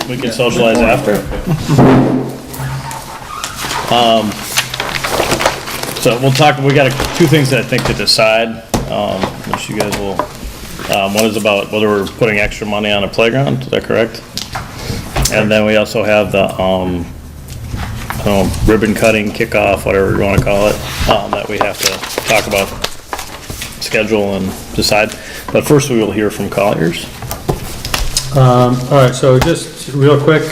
We can socialize after. So we'll talk, we got two things that I think to decide, which you guys will, one is about whether we're putting extra money on a playground, is that correct? And then we also have the, I don't know, ribbon cutting, kickoff, whatever you wanna call it, that we have to talk about, schedule and decide. But first we will hear from Colliers. All right, so just real quick,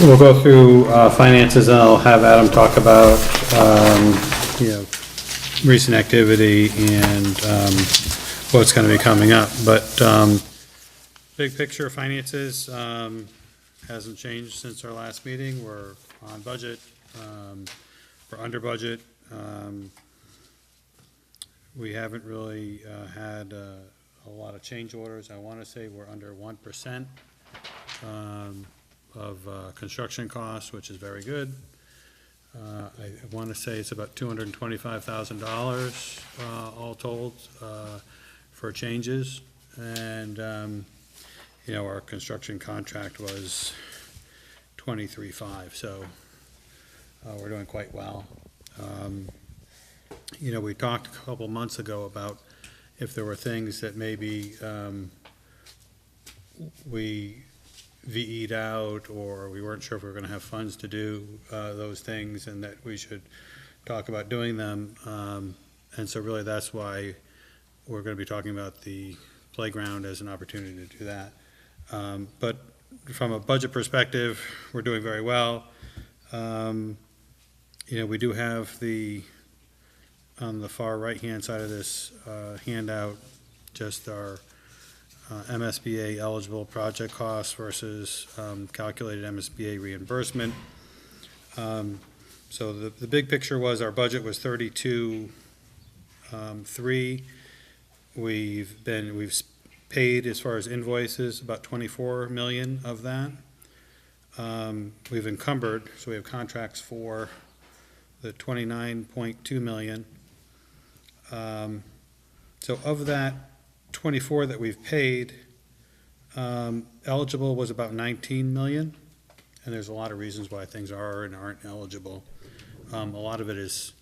we'll go through finances and I'll have Adam talk about, recent activity and what's going to be coming up. But big picture finances hasn't changed since our last meeting. We're on budget, we're under budget. We haven't really had a lot of change orders. I want to say we're under 1% of construction costs, which is very good. I want to say it's about $225,000 all told for changes. And, our construction contract was 23.5, so we're doing quite well. We talked a couple months ago about if there were things that maybe we VE'd out, or we weren't sure if we were going to have funds to do those things, and that we should talk about doing them. And so really that's why we're going to be talking about the playground as an opportunity to do that. But from a budget perspective, we're doing very well. We do have on the far right-hand side of this handout, just our MSBA eligible project costs versus calculated MSBA reimbursement. So the big picture was our budget was 32.3. We've paid, as far as invoices, about 24 million of that. We've encumbered, so we have contracts for the 29.2 million. So of that 24 that we've paid, eligible was about 19 million, and there's a lot of reasons why things are and aren't eligible. A lot of it is,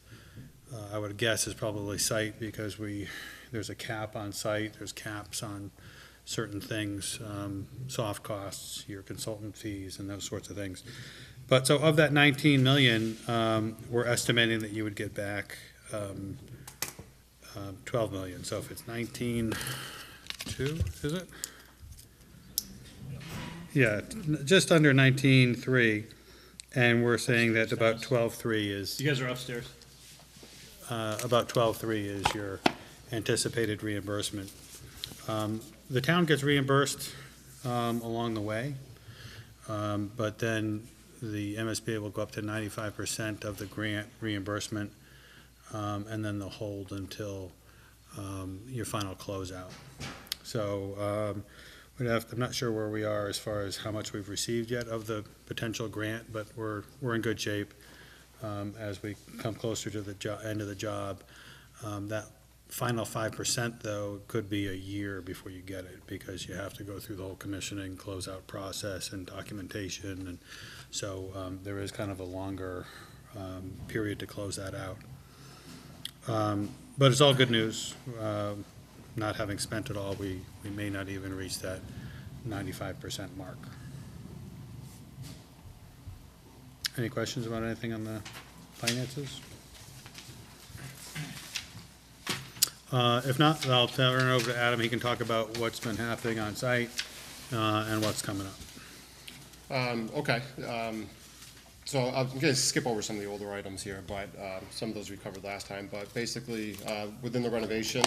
I would guess, is probably site, because there's a cap on site, there's caps on certain things, soft costs, your consultant fees, and those sorts of things. But so of that 19 million, we're estimating that you would get back 12 million. So if it's 19.2, is it? Yeah, just under 19.3, and we're saying that about 12.3 is. You guys are upstairs. About 12.3 is your anticipated reimbursement. The town gets reimbursed along the way, but then the MSBA will go up to 95% of the grant reimbursement, and then they'll hold until your final closeout. So I'm not sure where we are as far as how much we've received yet of the potential grant, but we're in good shape as we come closer to the end of the job. That final 5%, though, could be a year before you get it, because you have to go through the whole commissioning, closeout process, and documentation, and so there is kind of a longer period to close that out. But it's all good news. Not having spent it all, we may not even reach that 95% mark. Any questions about anything on the finances? If not, I'll turn it over to Adam. He can talk about what's been happening on site and what's coming up. Okay. So I'm going to skip over some of the older items here, but some of those we covered last time. But basically, within the renovation,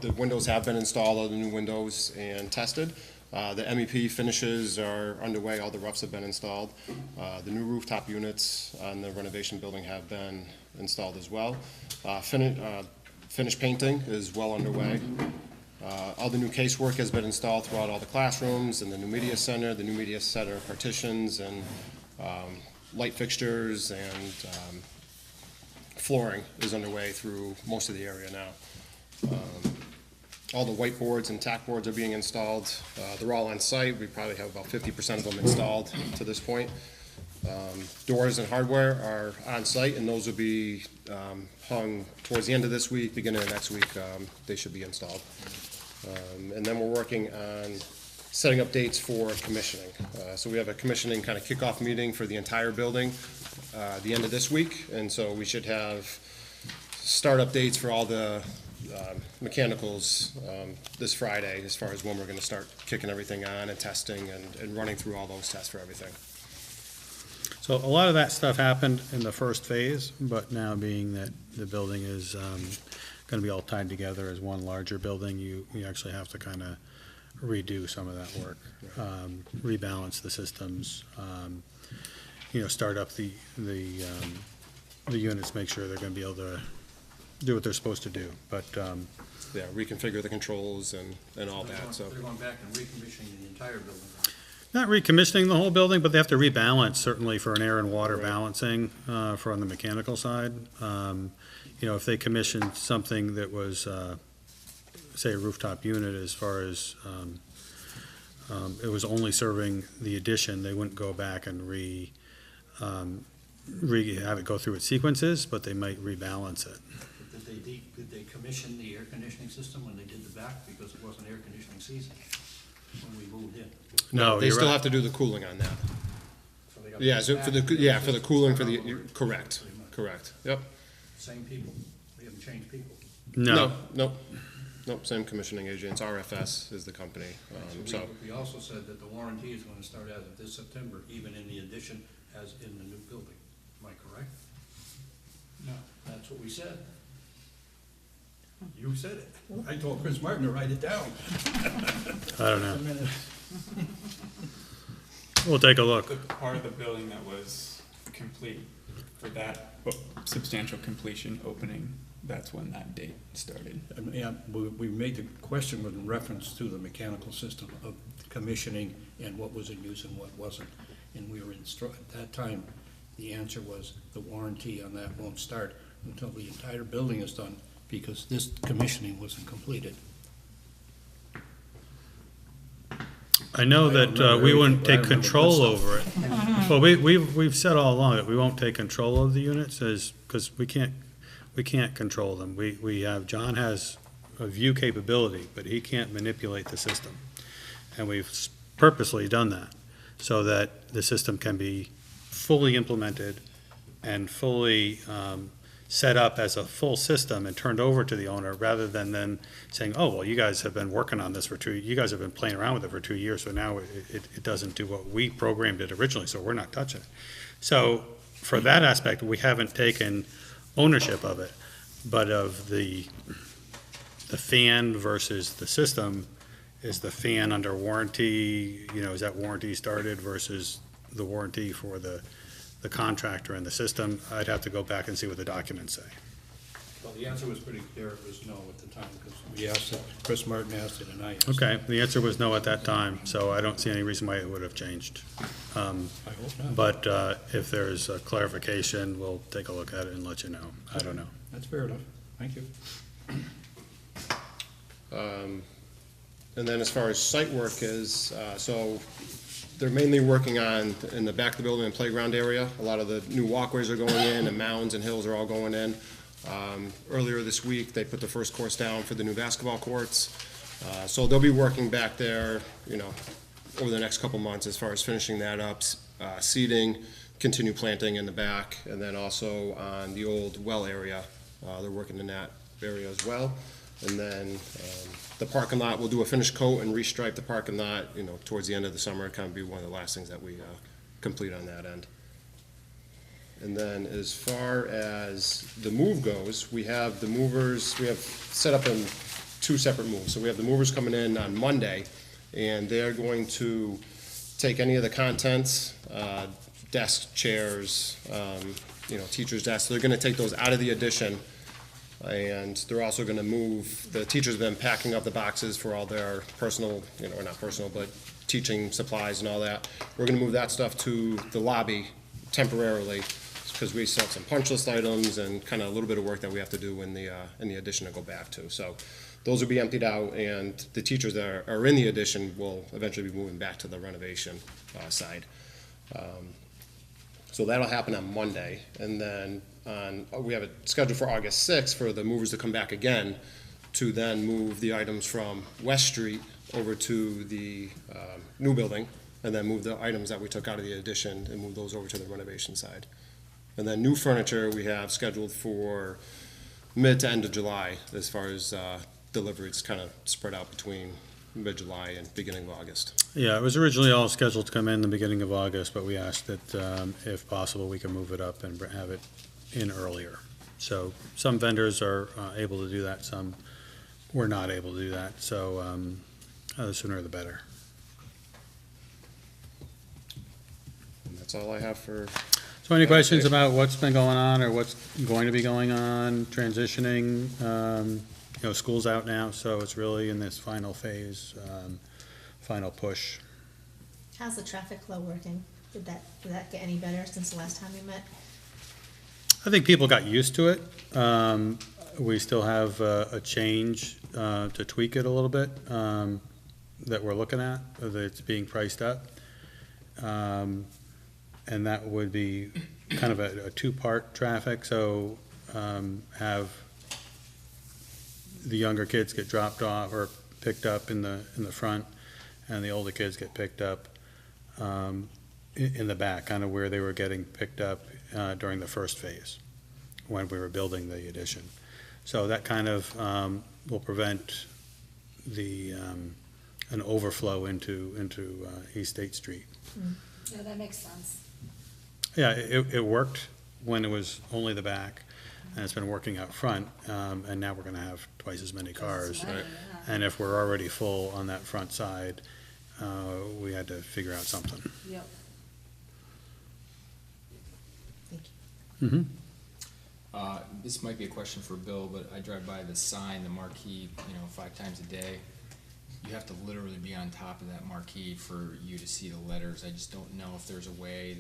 the windows have been installed, all the new windows, and tested. The MEP finishes are underway. All the roofs have been installed. The new rooftop units on the renovation building have been installed as well. Finished painting is well underway. All the new casework has been installed throughout all the classrooms and the new media center. The new media center partitions and light fixtures and flooring is underway through most of the area now. All the whiteboards and tack boards are being installed. They're all on site. We probably have about 50% of them installed to this point. Doors and hardware are on site, and those will be hung towards the end of this week, beginning of next week. They should be installed. And then we're working on setting up dates for commissioning. So we have a commissioning kind of kickoff meeting for the entire building the end of this week, and so we should have startup dates for all the mechanicals this Friday, as far as when we're going to start kicking everything on and testing and running through all those tests for everything. So a lot of that stuff happened in the first phase, but now being that the building is going to be all tied together as one larger building, you actually have to kind of redo some of that work, rebalance the systems, start up the units, make sure they're going to be able to do what they're supposed to do. But Yeah, reconfigure the controls and all that, so. They're going back and recommissioning the entire building. not recommissioning the whole building, but they have to rebalance certainly for an air and water balancing for on the mechanical side. If they commissioned something that was, say, a rooftop unit, as far as it was only serving the addition, they wouldn't go back and have it go through its sequences, but they might rebalance it. Did they commission the air conditioning system when they did the back, because it wasn't air conditioning season when we moved in? No, They you're still right. have to do the cooling on that. So they got Yeah, to so go for back the, and yeah, for the cooling, for turn the, on correct, pretty much. correct, yep. Same people, they haven't changed people. No, Nope, same commissioning agents, RFS is the company, so. We also said that the warranty is going to start as of this September, even in the addition as in the new building. Am I correct? No. That's what we said. You said it. I told Chris Martin to write it down. I don't know. We'll take a look. The part of the building that was complete for that substantial completion opening, that's when that date started. Yeah, we made the question with reference to the mechanical system of commissioning and what was in use and what wasn't. And we were at that time, the answer was the warranty on that won't start until the entire building is done, because this commissioning wasn't completed. I know I that remember we wouldn't everything, take but I remember control good over it. Well, we've said all along that we won't take control of the units, because we can't control them. John has a view capability, but he can't manipulate the system. And we've purposely done that, so that the system can be fully implemented and fully set up as a full system and turned over to the owner, rather than then saying, oh, well, you guys have been working on this you guys have been playing around with it for 2 years, so now it doesn't do what we programmed it originally, so we're not touching it. So for that aspect, we haven't taken ownership of it, but of the fan versus the system, is the fan under warranty, is that warranty started versus the warranty for the contractor and the system? I'd have to go back and see what the documents say. Well, the answer was pretty clear, it was no at the time, because We asked it, Chris Martin asked it, and I asked it. Okay, the answer was no at that time, so I don't see any reason why it would have changed. I hope not. But if there's a clarification, we'll take a look at it and let you know. I don't know. That's fair enough. Thank you. And then as far as site work is, so they're mainly working on, in the back of the building and playground area. A lot of the new walkways are going in, and mounds and hills are all going in. Earlier this week, they put the first course down for the new basketball courts. So they'll be working back there, over the next couple months as far as finishing that up, seeding, continue planting in the back, and then also on the old well area, they're working in that area as well. And then the parking lot, we'll do a finish coat and restripe the parking lot, towards the end of the summer. Kind of be one of the last things that we complete on that end. And then as far as the move goes, we have the movers, we have set up in 2 separate moves. So we have the movers coming in on Monday, and they're going to take any of the contents, desks, chairs, teachers' desks. They're gonna take those out of the addition, and they're also gonna move, the teachers have been packing up the boxes for all their personal, or not personal, but teaching supplies and all that. We're gonna move that stuff to the lobby temporarily, because we still have some punch list items and kind of a little bit of work that we have to do in the addition to go back to. So those will be emptied out, and the teachers that are in the addition will eventually be moving back to the renovation side. So that'll happen on Monday, and then we have it scheduled for August 6th for the movers to come back again to then move the items from West Street over to the new building, and then move the items that we took out of the addition and move those over to the renovation side. And then new furniture we have scheduled for mid to end of July as far as delivery. It's kind of spread out between mid-July and beginning of August. Yeah, it was originally all scheduled to come in the beginning of August, but we asked that if possible, we can move it up and have it in earlier. So some vendors are able to do that, some were not able to do that, so the sooner the better. And that's all I have for. So any questions about what's been going on or what's going to be going on, transitioning? School's out now, so it's really in this final phase, final push. How's the traffic flow working? Did that get any better since the last time we met? I think people got used to it. We still have a change to tweak it a little bit that we're looking at, that's being priced up. And that would be kind of a two-part traffic, so have the younger kids get dropped off or picked up in the front, and the older kids get picked up in the back, kind of where they were getting picked up during the first phase, when we were building the addition. So that kind of will prevent an overflow into East State Street. Yeah, that makes sense. Yeah, it worked when it was only the back, and it's been working out front, and now we're gonna have twice as many cars. Right. And if we're already full on that front side, we had to figure out something. Yep. Thank you. This might be a question for Bill, but I drive by the sign, the marquee, 5 times a day. You have to literally be on top of that marquee for you to see the letters. I just don't know if there's a way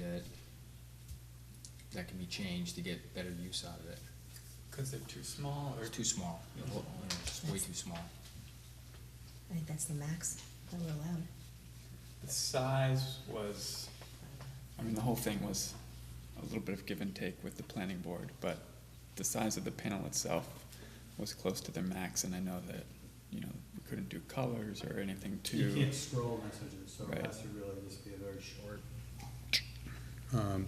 that can be changed to get better use out of it. Because they're too small, or It's too small, just way too small. I think that's the max that we're allowed. the size was, the whole thing was a little bit of give and take with the planning board, but the size of the panel itself was close to their max, and I know that, we couldn't do colors or anything too. You can't scroll messages, so Right. it has to really just be a very short,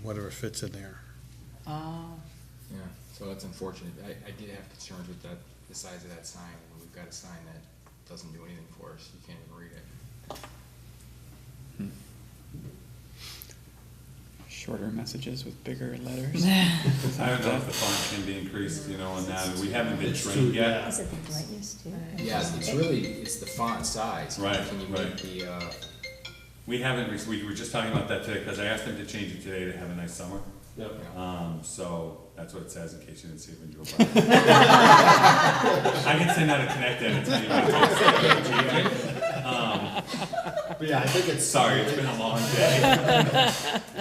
whatever fits in there. Yeah, so that's unfortunate. I did have concerns with the size of that sign, and we've got a sign that doesn't do anything for us, you can't even read it. Shorter messages with bigger letters. I don't know if the font can be increased, on that, we haven't been trained yet. Is it the brightness too? Yeah, it's the font size. Right, Can you right. make the, We haven't, we were just talking about that today, because I asked them to change it today to have a nice summer. So that's what it says, in case you didn't see it when you were by. I can send out a connect in and tell you what it is. But yeah, I think it's. Sorry, it's been a long day.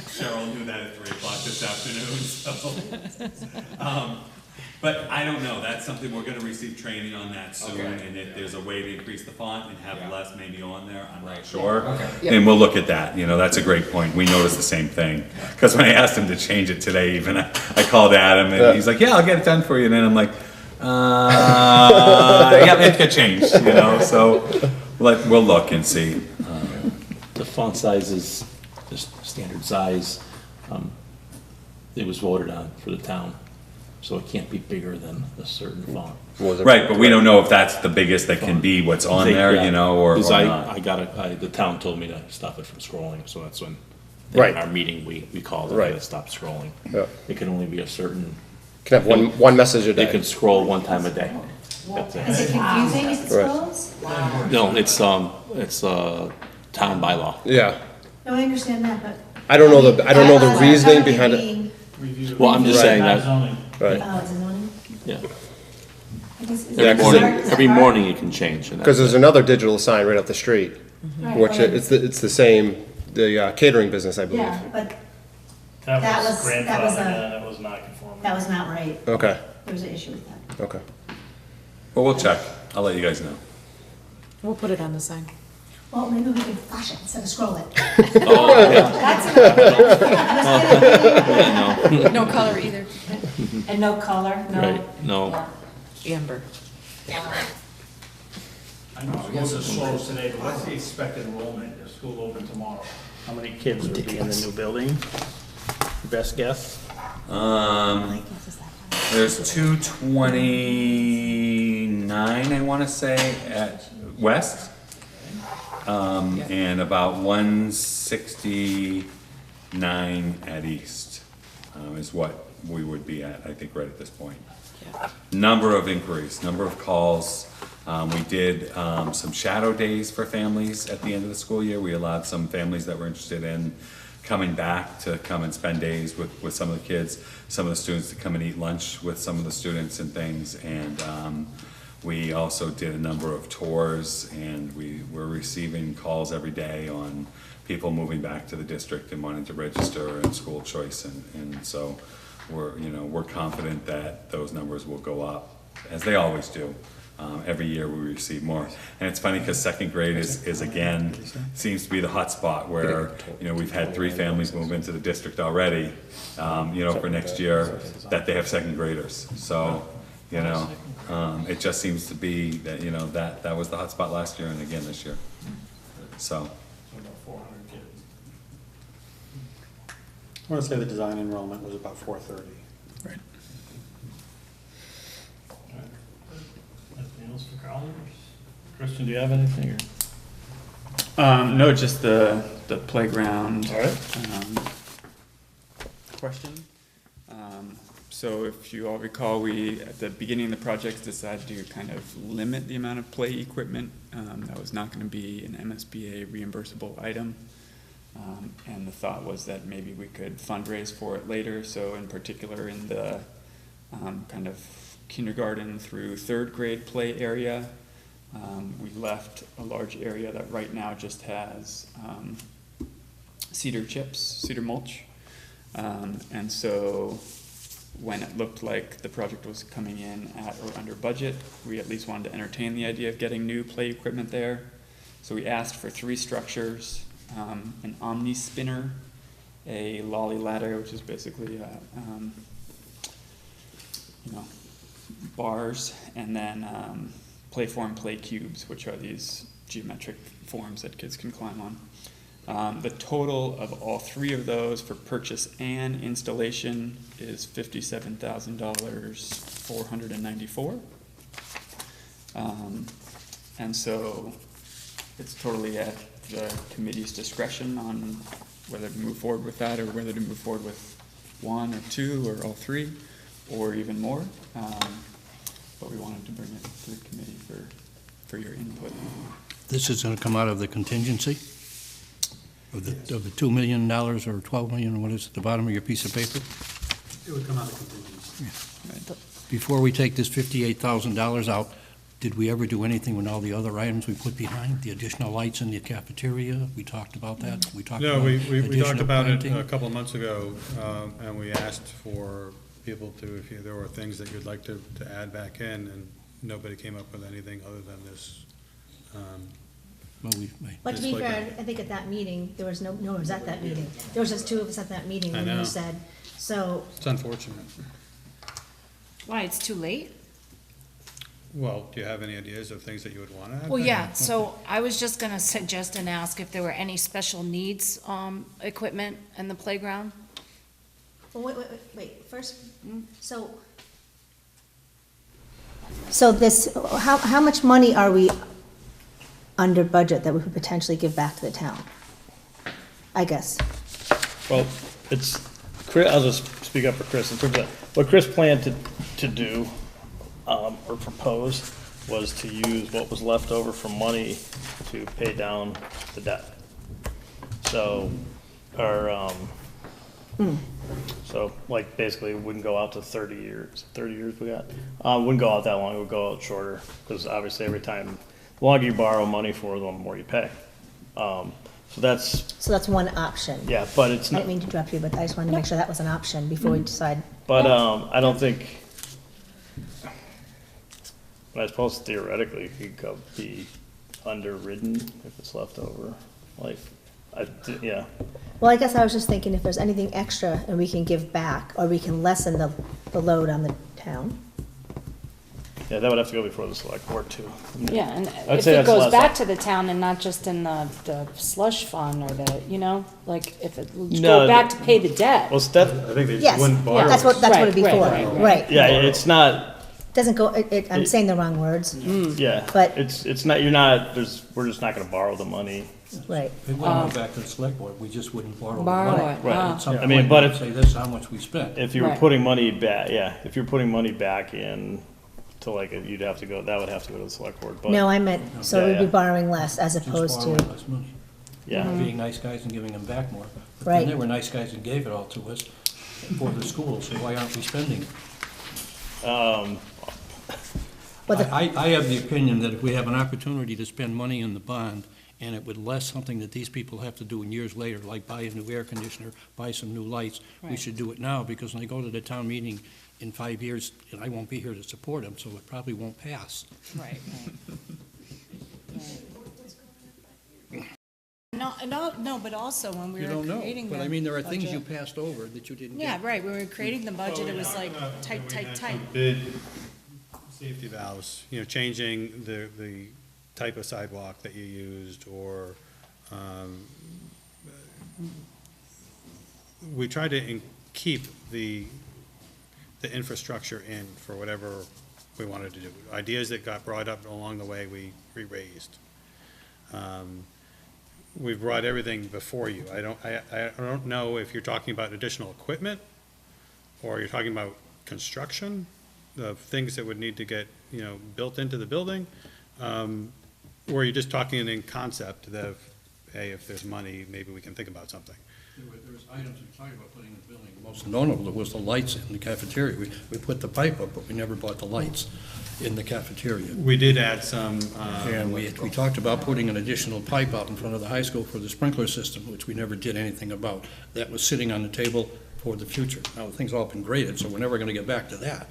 Cheryl knew that at 3 o'clock this afternoon, so. But I don't know, that's something, we're gonna receive training on that soon, Okay. and if there's a way to increase the font and have Yeah. less maybe on there, I'm not Right. sure. Okay. And we'll look at that, that's a great point, we noticed the same thing. Because when I asked him to change it today even, I called Adam and he's like, yeah, I'll get it done for you, and then I'm like, yeah, it got changed, so we'll look and see. The font size is the standard size. It was voted on for the town, so it can't be bigger than a certain font. Right, but we don't know if that's the biggest that can be what's on there, or Because not. the town told me to stop it from scrolling, so that's when, Right. in our meeting, we called it, Right. to stop scrolling. Yeah. It can only be a certain, Can have one message a they day. can scroll one time a day. That's Is it. it confusing if it Right. scrolls? No, it's town bylaw. Yeah, No, I understand that, but. I don't know the Bylaws are reasoning currently behind it. being- Well, I'm just Right. saying that, Right, Oh, it's a zoning? yeah, I guess- is Yeah, it 'cause hard- morning, is it every hard? morning it can change. And because that's there's it. another digital sign right up the street, Right, which but- it's the same, the catering business, I believe. Yeah, but That That was was- that was grandfathered, a- that was not conforming. that was not right. Okay, There was an issue with that. okay. Well, we'll check. I'll let you guys know. We'll put it on the sign. Well, maybe we can flash it instead of scroll it. No color either. And no color, no. Right, no. Amber. I know schools are closed today, but what's the expected enrollment if school open tomorrow? How many kids would be in the new building? Best guess? My guess is that one. There's 229, I want to say, at West. And about 169 at East, is what we would be at, I think, right at this point. Number of inquiries, number of calls. We did some shadow days for families at the end of the school year. We allowed some families that were interested in coming back to come and spend days with some of the kids, some of the students to come and eat lunch with some of the students and things. And we also did a number of tours, and we were receiving calls every day on people moving back to the district and wanting to register in school choice. And so we're confident that those numbers will go up, as they always do. Every year we receive more. And it's funny because second grade is again, seems to be the hot spot where, we've had 3 families move into the district already, for next year, that they have second graders. So, it just seems to be that, that was the hot spot last year and again this year. So. About 400 kids. I want to say the design enrollment was about 430. Right. Anything else for Carl? Christian, do you have anything? No, just the playground. All right. Question. So if you all recall, we, at the beginning of the project, decided to kind of limit the amount of play equipment. That was not gonna be an MSBA reimbursable item. And the thought was that maybe we could fundraise for it later. So in particular, in the kind of kindergarten through 3rd grade play area, we left a large area that right now just has cedar chips, cedar mulch. And so when it looked like the project was coming in at or under budget, we at least wanted to entertain the idea of getting new play equipment there. So we asked for 3 structures, an omni spinner, a lolly ladder, which is basically bars, and then playform play cubes, which are these geometric forms that kids can climb on. The total of all 3 of those for purchase and installation is $57,494. And so it's totally at the committee's discretion on whether to move forward with that or whether to move forward with 1 or 2 or all 3 or even more. But we wanted to bring it to the committee for your input. This is going to come out of the contingency of the $2 million or $12 million, what is at the bottom of your piece of paper? It would come out of contingency. Before we take this $58,000 out, did we ever do anything with all the other items we put behind? The additional lights in the cafeteria, we talked about that? We talked No, about we talked additional about it planting? a couple of months ago, and we asked for people to, if there were things that you'd like to add back in, and nobody came up with anything other than this. Well, But to be fair, I think at that meeting, there was no one was at that meeting. There was just 2 of us at that meeting, I and know. you said, so, It's unfortunate. Why, it's too late? Well, do you have any ideas of things that you would want to add? Well, back? yeah, so I was just gonna suggest and ask if there were any special needs, equipment in the playground. well, wait, first, so this, how much money are we under budget that we could potentially give back to the town? I guess. Well, I'll just speak up for Chris, in terms of, what Chris planned to do, or propose, was to use what was left over from money to pay down the debt. So, so like basically it wouldn't go out to 30 years we got. Wouldn't go out that long, it would go out shorter, because obviously every time, the longer you borrow money for, the more you pay. So that's one option. yeah, but it's I not, didn't mean to interrupt you, but I just wanted to make sure that was an option before we decide. but, I don't think, I suppose theoretically, it could be underridden if it's left over, like, yeah. Well, I guess I was just thinking if there's anything extra and we can give back, or we can lessen the load on the town. Yeah, that would have to go before the select board too. Yeah, and I'd if say it that's goes less- back to the town and not just in the slush fund or the, you know, like if it No, go back to pay the debt. Well, Steph, I think they Yes, wouldn't borrow. that's what it'd be Right, for, right, right, right. yeah, it's not, Doesn't go, I'm saying the wrong words, yeah. But- It's not, you're not, we're just not gonna borrow the money. right. It wouldn't go back to the select board, we just wouldn't borrow the Borrow money. it, Right. ah. At some I mean, point, but we'd if- say this is how much we spent. If you were Right. putting money back, yeah, if you're putting money back in to like, you'd have to go, that would have to go to the select board, but. No, I meant, so Yeah, we'd be yeah. borrowing less as Just opposed borrowing to, less money. Yeah, Being nice guys and giving them back more. But Right. then they were nice guys and gave it all to us for the school, so why aren't we spending it? well, the- I have the opinion that if we have an opportunity to spend money in the bond, and it would less something that these people have to do in years later, like buy a new air conditioner, buy some new lights, we Right. should do it now, because when they go to the town meeting in 5 years, and I won't be here to support them, so it probably won't pass. Right, right. No, but also when we You were don't know, creating the but I mean, there are things you budget- passed over that you didn't Yeah, get. right, when we were creating the budget, it was like tight, tight, tight. Bid safety valves, changing the type of sidewalk that you used, or, we try to keep the infrastructure in for whatever we wanted to do. Ideas that got brought up along the way, we raised. We've brought everything before you. I don't know if you're talking about additional equipment, or you're talking about construction, the things that would need to get, built into the building, or you're just talking in concept that, hey, if there's money, maybe we can think about something. There was items we talked about putting in the building. Most notable was the lights in the cafeteria. We put the pipe up, but we never bought the lights in the cafeteria. We did add some, And we talked about putting an additional pipe out in front of the high school for the sprinkler system, which we never did anything about. That was sitting on the table for the future. Now, the thing's all been graded, so we're never gonna get back to that.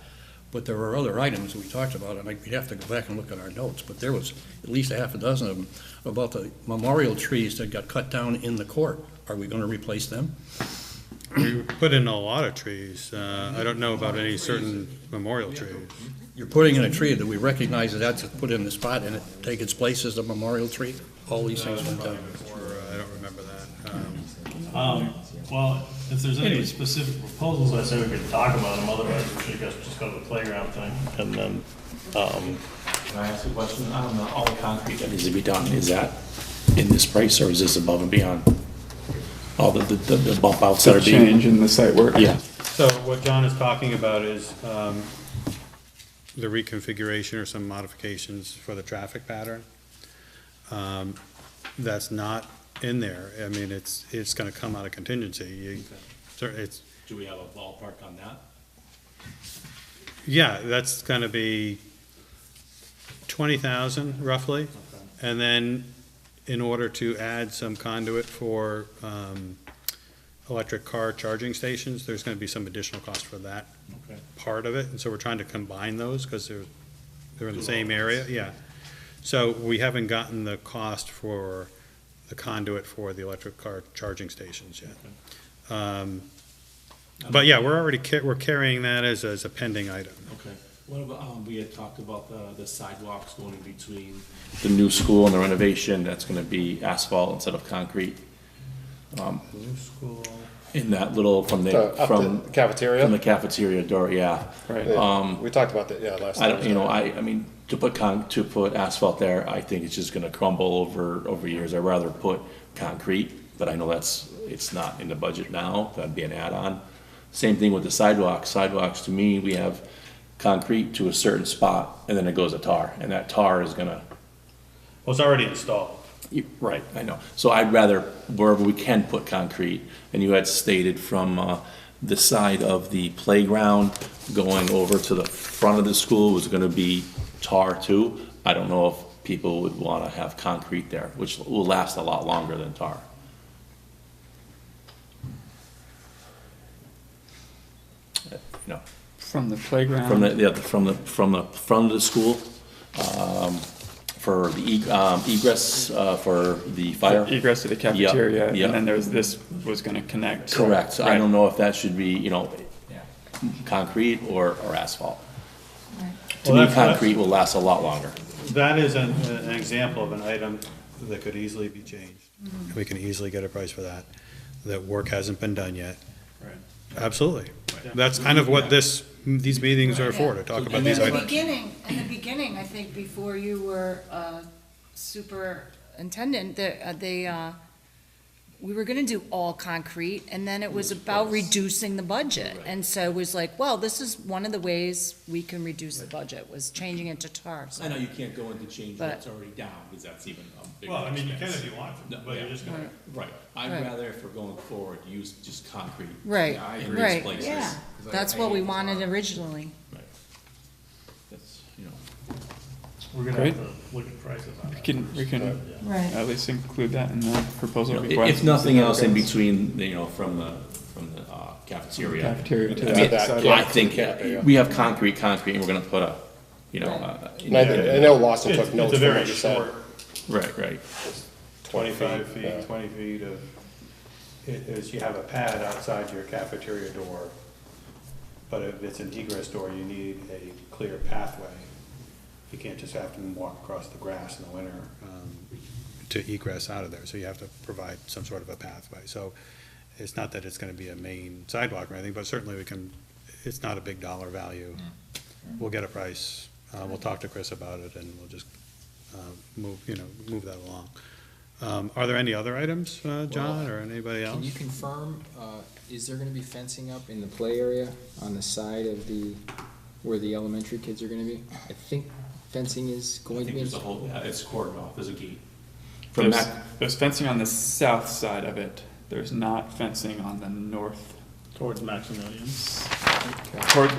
But there were other items that we talked about, and we'd have to go back and look at our notes, but there was at least a half a dozen of them about the memorial trees that got cut down in the court. Are we gonna replace them? we put in a lot of trees. I don't know about any certain memorial trees. You're putting in a tree that we recognize that that's put in the spot and it take its place as a memorial tree? All these things went down. I don't remember that. well, if there's any specific proposals, I say we could talk about them, otherwise we should just go to the playground thing, and then, Can I ask a question? All the concrete that needs to be done, is that in this price, or is this above and beyond? All the bump outs that are being. Change in the site work. Yeah, So what John is talking about is the reconfiguration or some modifications for the traffic pattern. That's not in there. I mean, it's gonna come out of contingency. It's, do we have a ballpark on that? yeah, that's gonna be 20,000 roughly. And then in order to add some conduit for electric car charging stations, there's gonna be some additional cost for that Okay. part of it, and so we're trying to combine those, because they're in the same area, yeah. So we haven't gotten the cost for the conduit for the electric car charging stations yet. But yeah, we're carrying that as a pending item. Okay. What about, we had talked about the sidewalks going in between the new school and the renovation, that's gonna be asphalt instead of concrete. New school. In that little, from the Cafeteria? from the cafeteria door, yeah. Right. We talked about that, yeah, last I time. don't, I mean, to put asphalt there, I think it's just gonna crumble over years. I'd rather put concrete, but I know it's not in the budget now, that'd be an add-on. Same thing with the sidewalks. Sidewalks, to me, we have concrete to a certain spot, and then it goes to tar, and that tar is gonna. Well, it's already installed. Right, I know. So I'd rather, wherever we can put concrete, and you had stated from the side of the playground going over to the front of the school was gonna be tar too. I don't know if people would wanna have concrete there, which will last a lot longer than tar. You know, From the playground. from the front of the school for the egress, for the fire. Egress to the cafeteria, yeah. and then this was gonna connect. Correct, so I Right. don't know if that should be, concrete or asphalt. To Well, me, that's- concrete will last a lot longer. That is an example of an item that could easily be changed. We can easily get a price for that. That work hasn't been done yet. Right. Absolutely. That's kind of what these meetings are for, to talk about In these the items. beginning, I think, before you were superintendent, we were gonna do all concrete, and then it was about reducing the budget. And so it was like, well, this is one of the ways we can reduce the budget, was changing it to tar. So- I know you can't go into change But- what's already down, because that's even a bigger Well, I mean, you can expense. if you want to, No, but you're yeah. just gonna. Right, I'd Right. rather, if we're going forward, use just concrete. Right, Yeah, I in agree. these right, places. yeah. 'Cause That's I what we hate wanted originally. Right. That's, We're gonna Great. have to look at prices on that. We can Right. at least include that in the proposal If request. nothing else in between, from the cafeteria. Cafeteria to I mean, that side. I think we have concrete, and we're gonna put a, And I know Lawson took notes It's a from very what you said. short, right. 25 feet, yeah. 20 feet of, you have a pad outside your cafeteria door. But if it's an egress door, you need a clear pathway. You can't just have them walk across the grass in the winter to egress out of there. So you have to provide some sort of a pathway. So it's not that it's gonna be a main sidewalk or anything, but certainly it's not a big dollar value. We'll get a price. We'll talk to Chris about it, and we'll just move that along. Are there any other items, John, or anybody else? Can you confirm, is there gonna be fencing up in the play area on the side of where the elementary kids are gonna be? I think fencing is I going to think be. there's a whole, it's cordoned off, there's a gate. There's fencing on the south side of it. There's not fencing on the north. Towards Maximilian.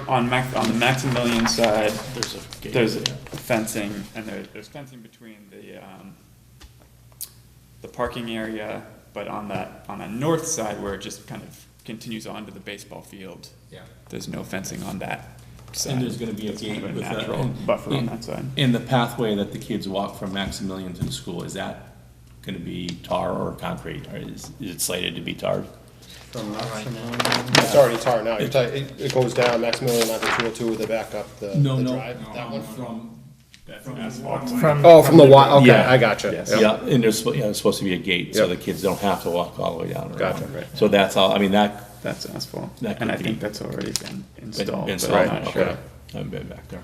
On the Maximilian side, There's a gate. there's yeah. fencing, and there's fencing between the parking area, but on the north side where it just kind of continues on to the baseball field, Yeah. there's no fencing on that side. And there's gonna be a It's kind gate of with natural that. buffer on that side. And the pathway that the kids walk from Maximilian to the school, is that gonna be tar or concrete, or is it slated to be tarred? It's already tar now. It goes down Maximilian onto 202 with the back up the drive. That one? From asphalt. Oh, from the okay, Yeah. I gotcha. Yes. Yep. Yeah, and there's supposed to be a gate, so Yep. the kids don't have to walk all the way down. around. Gotcha, right. So that's all, I mean, That's asphalt, That and I could think be- that's already been installed, been but installed, I'm not okay. sure. I haven't been back there.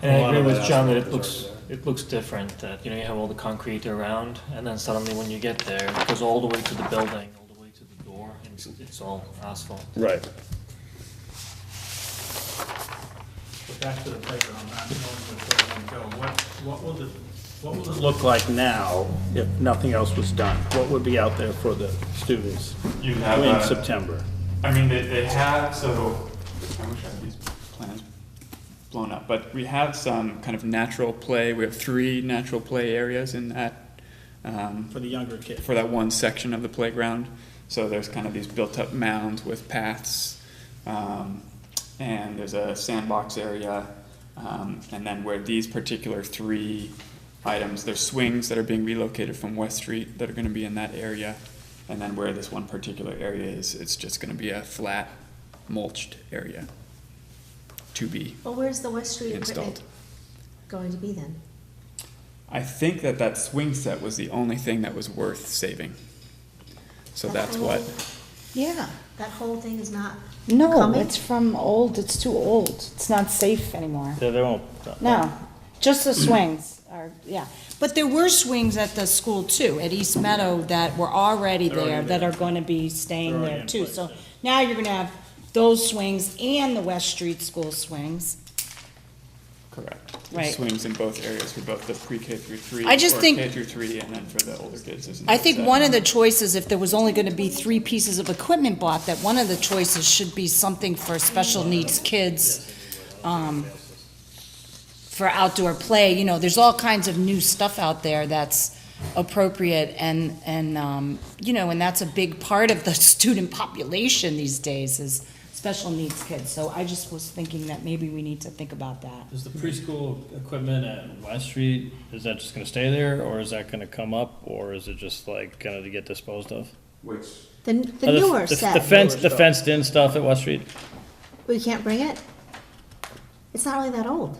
And A I lot agree of with that John that asphalt is already it looks different, that, you have all the concrete around, and then suddenly when you get there, it goes all the way to the building, all the way to the door, and it's all asphalt. Right. But back to the playground, not knowing where it's going to go, what will it look like now if nothing else was done? What would be out there for the students You have, in September? I mean, they have, so, I wish I had these plans blown up, but we have some kind of natural play, we have 3 natural play areas in that, For the younger kids? for that one section of the playground. So there's kind of these built-up mounds with paths, and there's a sandbox area, and then where these particular 3 items, there's swings that are being relocated from West Street that are gonna be in that area, and then where this one particular area is, it's just gonna be a flat mulched area to be Well, where's the West Street installed. equipment going to be then? I think that swing set was the only thing that was worth saving. So that's what, Yeah, that whole thing is not No, coming? it's from old, it's too old. It's not safe anymore. They won't. No, just the swings are, yeah. But there were swings at the school too, at East Meadow, that were already They're already there, that there. are gonna be staying They're already there in too. place, So yeah. now you're gonna have those swings and the West Street School swings. correct. Right. Swings in both areas for both the pre-K through 3. I just or think- K through 3, and then for the older kids. there's I another think set. one of the choices, if there was only gonna be 3 pieces of equipment bought, that one of the choices should be something for special needs kids, for outdoor play. There's all kinds of new stuff out there that's appropriate, and that's a big part of the student population these days, is special needs kids. So I just was thinking that maybe we need to think about that. Is the preschool equipment at West Street, is that just gonna stay there, or is that gonna come up, or is it just like gonna get disposed of? Which, The newer The set, fenced-in stuff at West Street? we can't bring it? It's not really that old.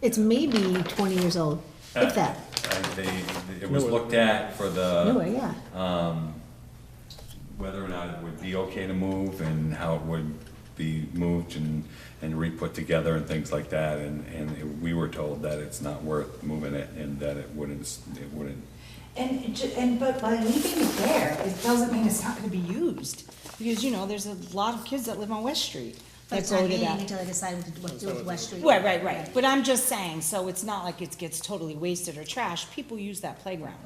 It's maybe 20 years old, if that. it was looked at for Newer, the, yeah. whether or not it would be okay to move and how it would be moved and re-put together and things like that. We were told that it's not worth moving it and that it wouldn't. But by leaving it there, it doesn't mean it's not gonna be used. Because, you know, there's a lot of kids that live on West Street But that it's go not to meeting that. until they decide what to do with West Street. Right. But I'm just saying, so it's not like it gets totally wasted or trashed. People use that playground.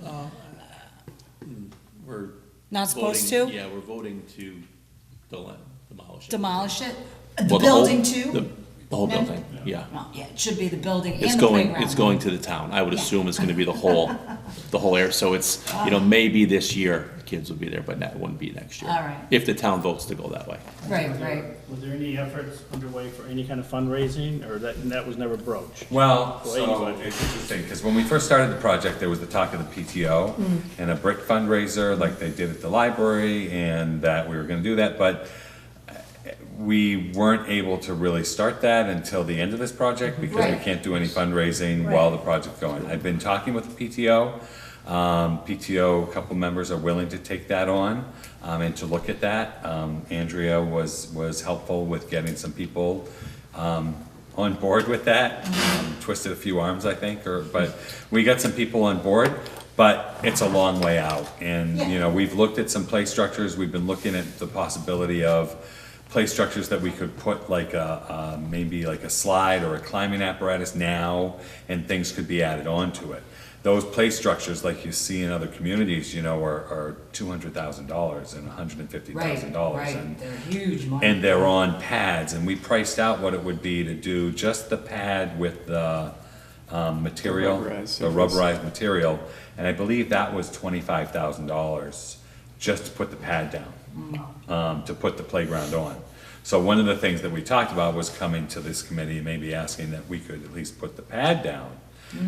We're. Not supposed voting- to? Yeah, we're voting to demolish it. Demolish it? Well, The the whole- building too? The whole Then- building, yeah. Well, yeah, it should be the building and It's the going, playground. it's going to the town. I would Yeah. assume it's gonna be the whole area. So it's, maybe this year, kids will be there, but that wouldn't be next year. All right. If the town votes to go that way. Right. Was there any efforts underway for any kind of fundraising, or that was never broached? Well, Well, so anyway. it's interesting, because when we first started the project, there was the talk of the PTO and a brick fundraiser like they did at the library, and that we were gonna do that, but we weren't able to really start that until the end of this project, because we Right. can't do any fundraising while the project's going. I've been talking with the PTO. PTO, a couple members are willing to take that on, and to look at that. Andrea was helpful with getting some people, on board with that. Twisted a few arms, I think, but we got some people on board, but it's a long way out. And, you know, we've looked at some play structures, we've been looking at the possibility of play structures that we could put like maybe like a slide or a climbing apparatus now, and things could be added onto it. Those play structures, like you see in other communities, you know, are $200,000 and $150,000. And They're huge money. and they're on pads, and we priced out what it would be to do just the pad with the material, rubberized the surface. rubberized material, and I believe that was $25,000 just to put the pad down, to put the playground on. So one of the things that we talked about was coming to this committee, maybe asking that we could at least put the pad down,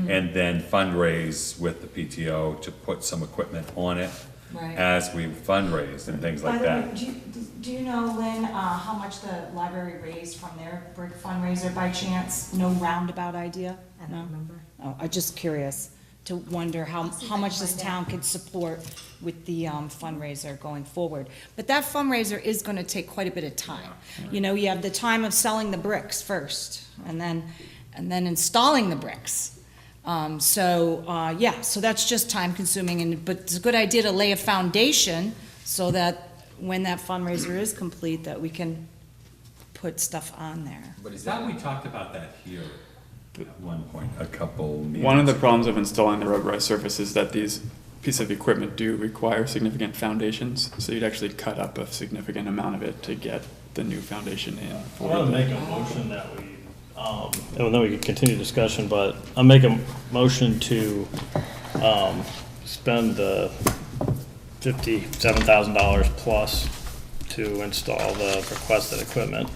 and then fundraise with the PTO to put some equipment on it Right. as we fundraise and things like By the way, that. do you know, Lynn, how much the library raised from their brick fundraiser by chance? No roundabout idea? I don't remember. Oh, I'm just curious to wonder how see if much I can this find town could support with the fundraiser going forward. But that fundraiser is gonna take quite a bit of time. You know, you have the time of selling the bricks first, and then installing the bricks. So that's just time consuming, but it's a good idea to lay a foundation so that when that fundraiser is complete, that we can put stuff on there. But I is thought that, we talked about that here at one point, a couple meetings. One of the ago. problems of installing the rubberized surface is that these pieces of equipment do require significant foundations, so you'd actually cut up a significant amount of it to get the new foundation in. I for want to the- make a motion that we, and then we can continue discussion, but I'll make a motion to, spend the $57,000 plus to install the requested equipment.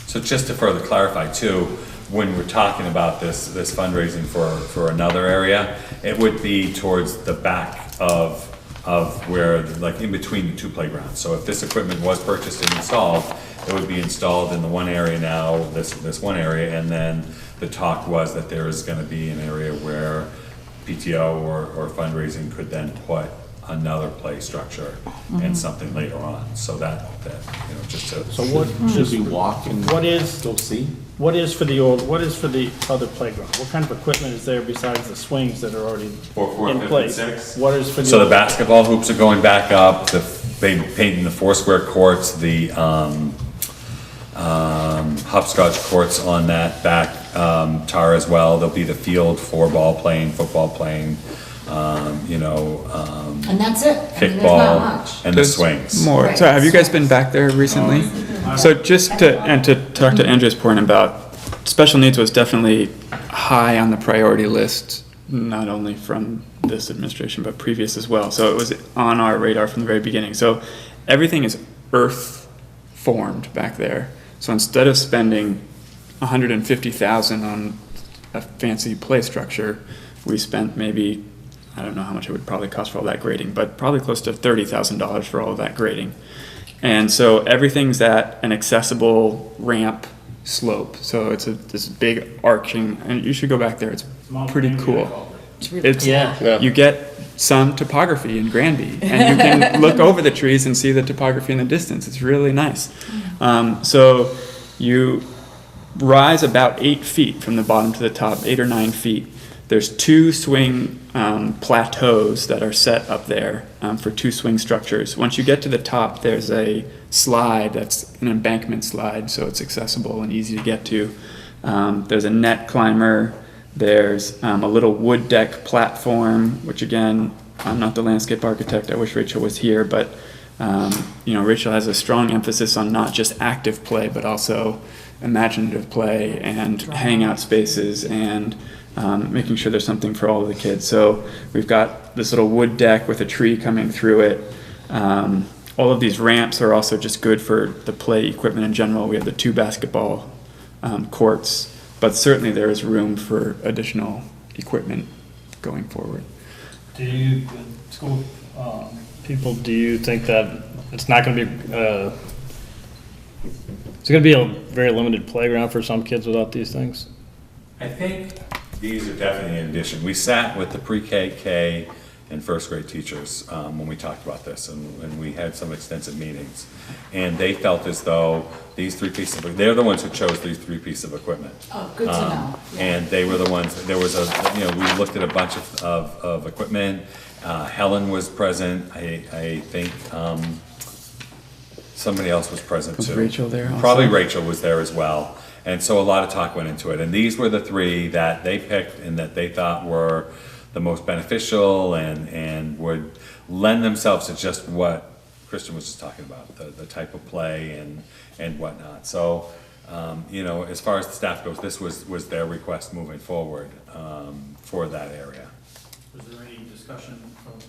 So just to further clarify too, when we're talking about this fundraising for another area, it would be towards the back of where, like in between the two playgrounds. So if this equipment was purchased and installed, it would be installed in the one area now, this one area, and then the talk was that there is gonna be an area where PTO or fundraising could then put another play structure and something later on. So that, you know, just to. So what, Should we walk and what is, go see? what is for the other playground? What kind of equipment is there besides the swings that are already For in place? 456? What is for the? So the old- basketball hoops are going back up, they painting the 4 square courts, the, hopscotch courts on that back, tar as well. There'll be the field for ball playing, football playing, And that's it. I mean, there's not kickball, much. and the There's swings. More. Right. So have you guys been back there recently? So just to talk to Andrew's point about, special needs was definitely high on the priority list, not only from this administration, but previous as well. So it was on our radar from the very beginning. So everything is earth formed back there. So instead of spending $150,000 on a fancy play structure, we spent maybe, I don't know how much it would probably cost for all that grading, but probably close to $30,000 for all of that grading. And so everything's at an accessible ramp slope. So it's this big arching, and you should go back there. It's pretty cool. It's, you get some topography in Granby, and you can look over the trees and see the topography in the distance. It's really nice. So you rise about 8 feet from the bottom to the top, 8 or 9 feet. There's 2 swing plateaus that are set up there for 2 swing structures. Once you get to the top, there's a slide that's an embankment slide, so it's accessible and easy to get to. There's a net climber. There's a little wood deck platform, which again, I'm not the landscape architect. I wish Rachel was here, but Rachel has a strong emphasis on not just active play, but also imaginative play and hangout spaces and making sure there's something for all of the kids. So we've got this little wood deck with a tree coming through it. All of these ramps are also just good for the play equipment in general. We have the 2 basketball courts, but certainly there is room for additional equipment going forward. Do you, school people, do you think that it's not going to be, it's going to be a very limited playground for some kids without these things? I think these are definitely an addition. We sat with the pre-K, K, and first grade teachers when we talked about this, and we had some extensive meetings. And they felt as though these 3 pieces of, they're the ones who chose these 3 pieces of equipment. Oh, good to know. Yeah. And they were the ones, there was we looked at a bunch of equipment. Helen was present, I think, somebody else was present too. Was Rachel there also? Probably Rachel was there as well. And so a lot of talk went into it. And these were the 3 that they picked and that they thought were the most beneficial and would lend themselves to just what Kristen was just talking about, the type of play and whatnot. So, as far as the staff goes, this was their request moving forward for that area. Was there any discussion of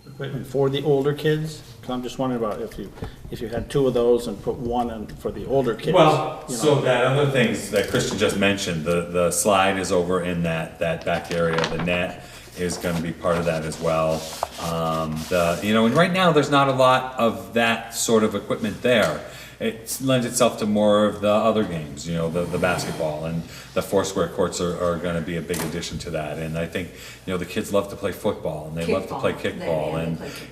equipment for the older kids? Because I'm just wondering about if you had 2 of those and put 1 in for the older kids. Well, you know. so that other things that Kristen just mentioned, the slide is over in that back area, the net is gonna be part of that as well. And right now, there's not a lot of that sort of equipment there. It lends itself to more of the other games, the basketball, and the 4 square courts are gonna be a big addition to that. And I think, the kids love to play football, and they love to play kickball,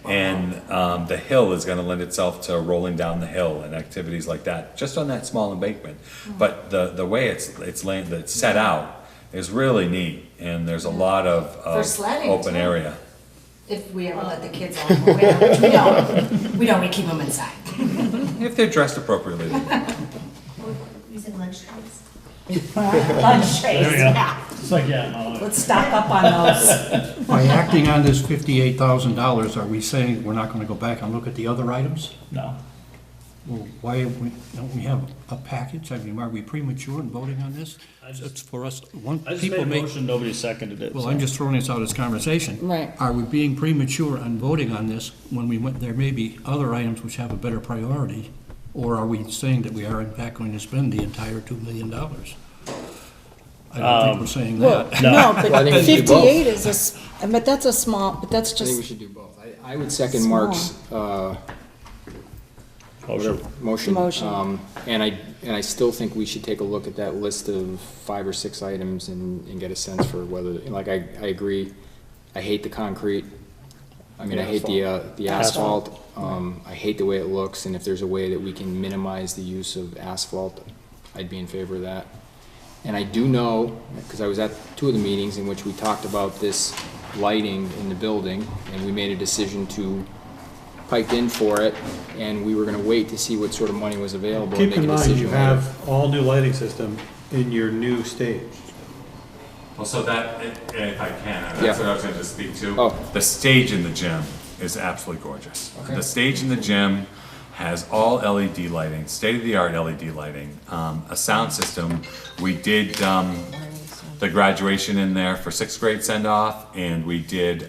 and the hill is gonna lend itself to rolling down the hill and activities like that, just on that small embankment. But the way it's set out is really neat, and there's a lot of open area. If we ever let the kids on, which we don't. We keep them inside. If they're dressed appropriately. Using lunch trays. Lunch trays, yeah. It's like, yeah. Let's stock up on those. By acting on this $58,000, are we saying we're not gonna go back and look at the other items? No. Well, why don't we have a package? I mean, are we premature in voting on this? It's for us, I just made a motion, nobody seconded it. Well, so. I'm just throwing this out as conversation. Right. Are we being premature on voting on this when there may be other items which have a better priority? Or are we saying that we are in fact going to spend the entire $2 million? I don't think we're saying that. No, Well, I but think we should do both. 58 is but that's a small, but that's I think we just, should do both. I would second Small. Mark's, motion. Motion. And I still think we should take a look at that list of 5 or 6 items and get a sense for whether, I agree, I hate the concrete. I mean, I hate the asphalt. I hate the way it looks, and if there's a way that we can minimize the use of asphalt, I'd be in favor of that. And I do know, because I was at 2 of the meetings in which we talked about this lighting in the building, and we made a decision to pike in for it, and we were gonna wait to see what sort of money was available and Keep make in a mind, decision you later. have all new lighting system in your new stage. Well, so that, if I can, Yeah. that's what I was going to speak to. Oh. The stage in the gym is absolutely gorgeous. Okay. The stage in the gym has all LED lighting, state-of-the-art LED lighting, a sound system. We did the graduation in there for sixth grade send-off, and we did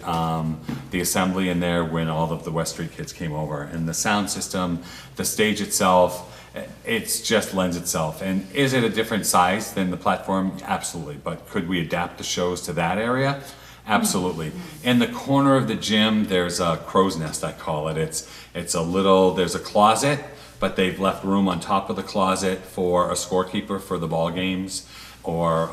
the assembly in there when all of the West Street kids came over. And the sound system, the stage itself, it's just lends itself. And is it a different size than the platform? Absolutely. But could we adapt the shows to that area? Absolutely. In the corner of the gym, there's a crow's nest, I call it. It's a little, there's a closet, but they've left room on top of the closet for a scorekeeper for the ball games, or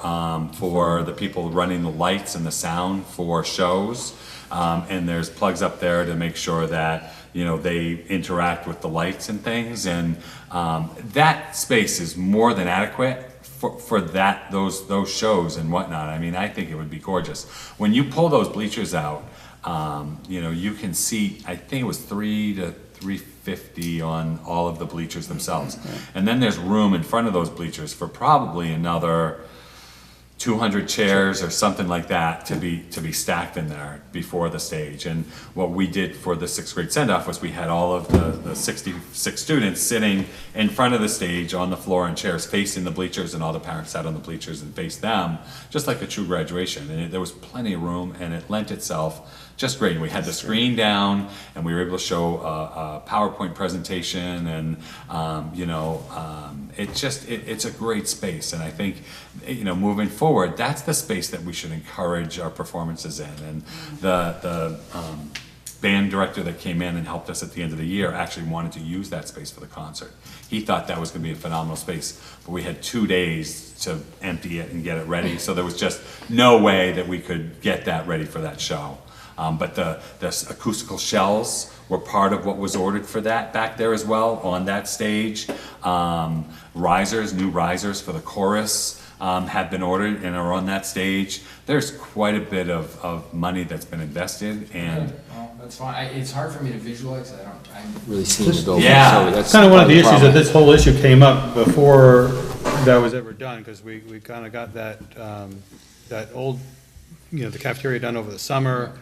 for the people running the lights and the sound for shows. And there's plugs up there to make sure that, you know, they interact with the lights and things. And that space is more than adequate for those shows and whatnot. I mean, I think it would be gorgeous. When you pull those bleachers out, you know, you can see, I think it was 3 to 350 on all of the bleachers themselves. And then there's room in front of those bleachers for probably another 200 chairs or something like that to be stacked in there before the stage. And what we did for the sixth grade send-off was we had all of the 66 students sitting in front of the stage on the floor in chairs facing the bleachers, and all the parents sat on the bleachers and faced them, just like a true graduation. And there was plenty of room, and it lent itself just great. We had the screen down, and we were able to show a PowerPoint presentation, and it's a great space. And I think, you know, moving forward, that's the space that we should encourage our performances in. And the band director that came in and helped us at the end of the year actually wanted to use that space for the concert. He thought that was going to be a phenomenal space, but we had 2 days to empty it and get it ready, so there was just no way that we could get that ready for that show. But the acoustical shells were part of what was ordered for that back there as well on that stage. New risers for the chorus have been ordered and are on that stage. There's quite a bit of money that's been invested, and Well, that's fine. It's hard for me to visualize. I haven't really seen the building. Yeah. So that's Kind of one of the issues problem. that this whole issue came up before that was ever done, because we kind of got that old, you know, the cafeteria done over the summer.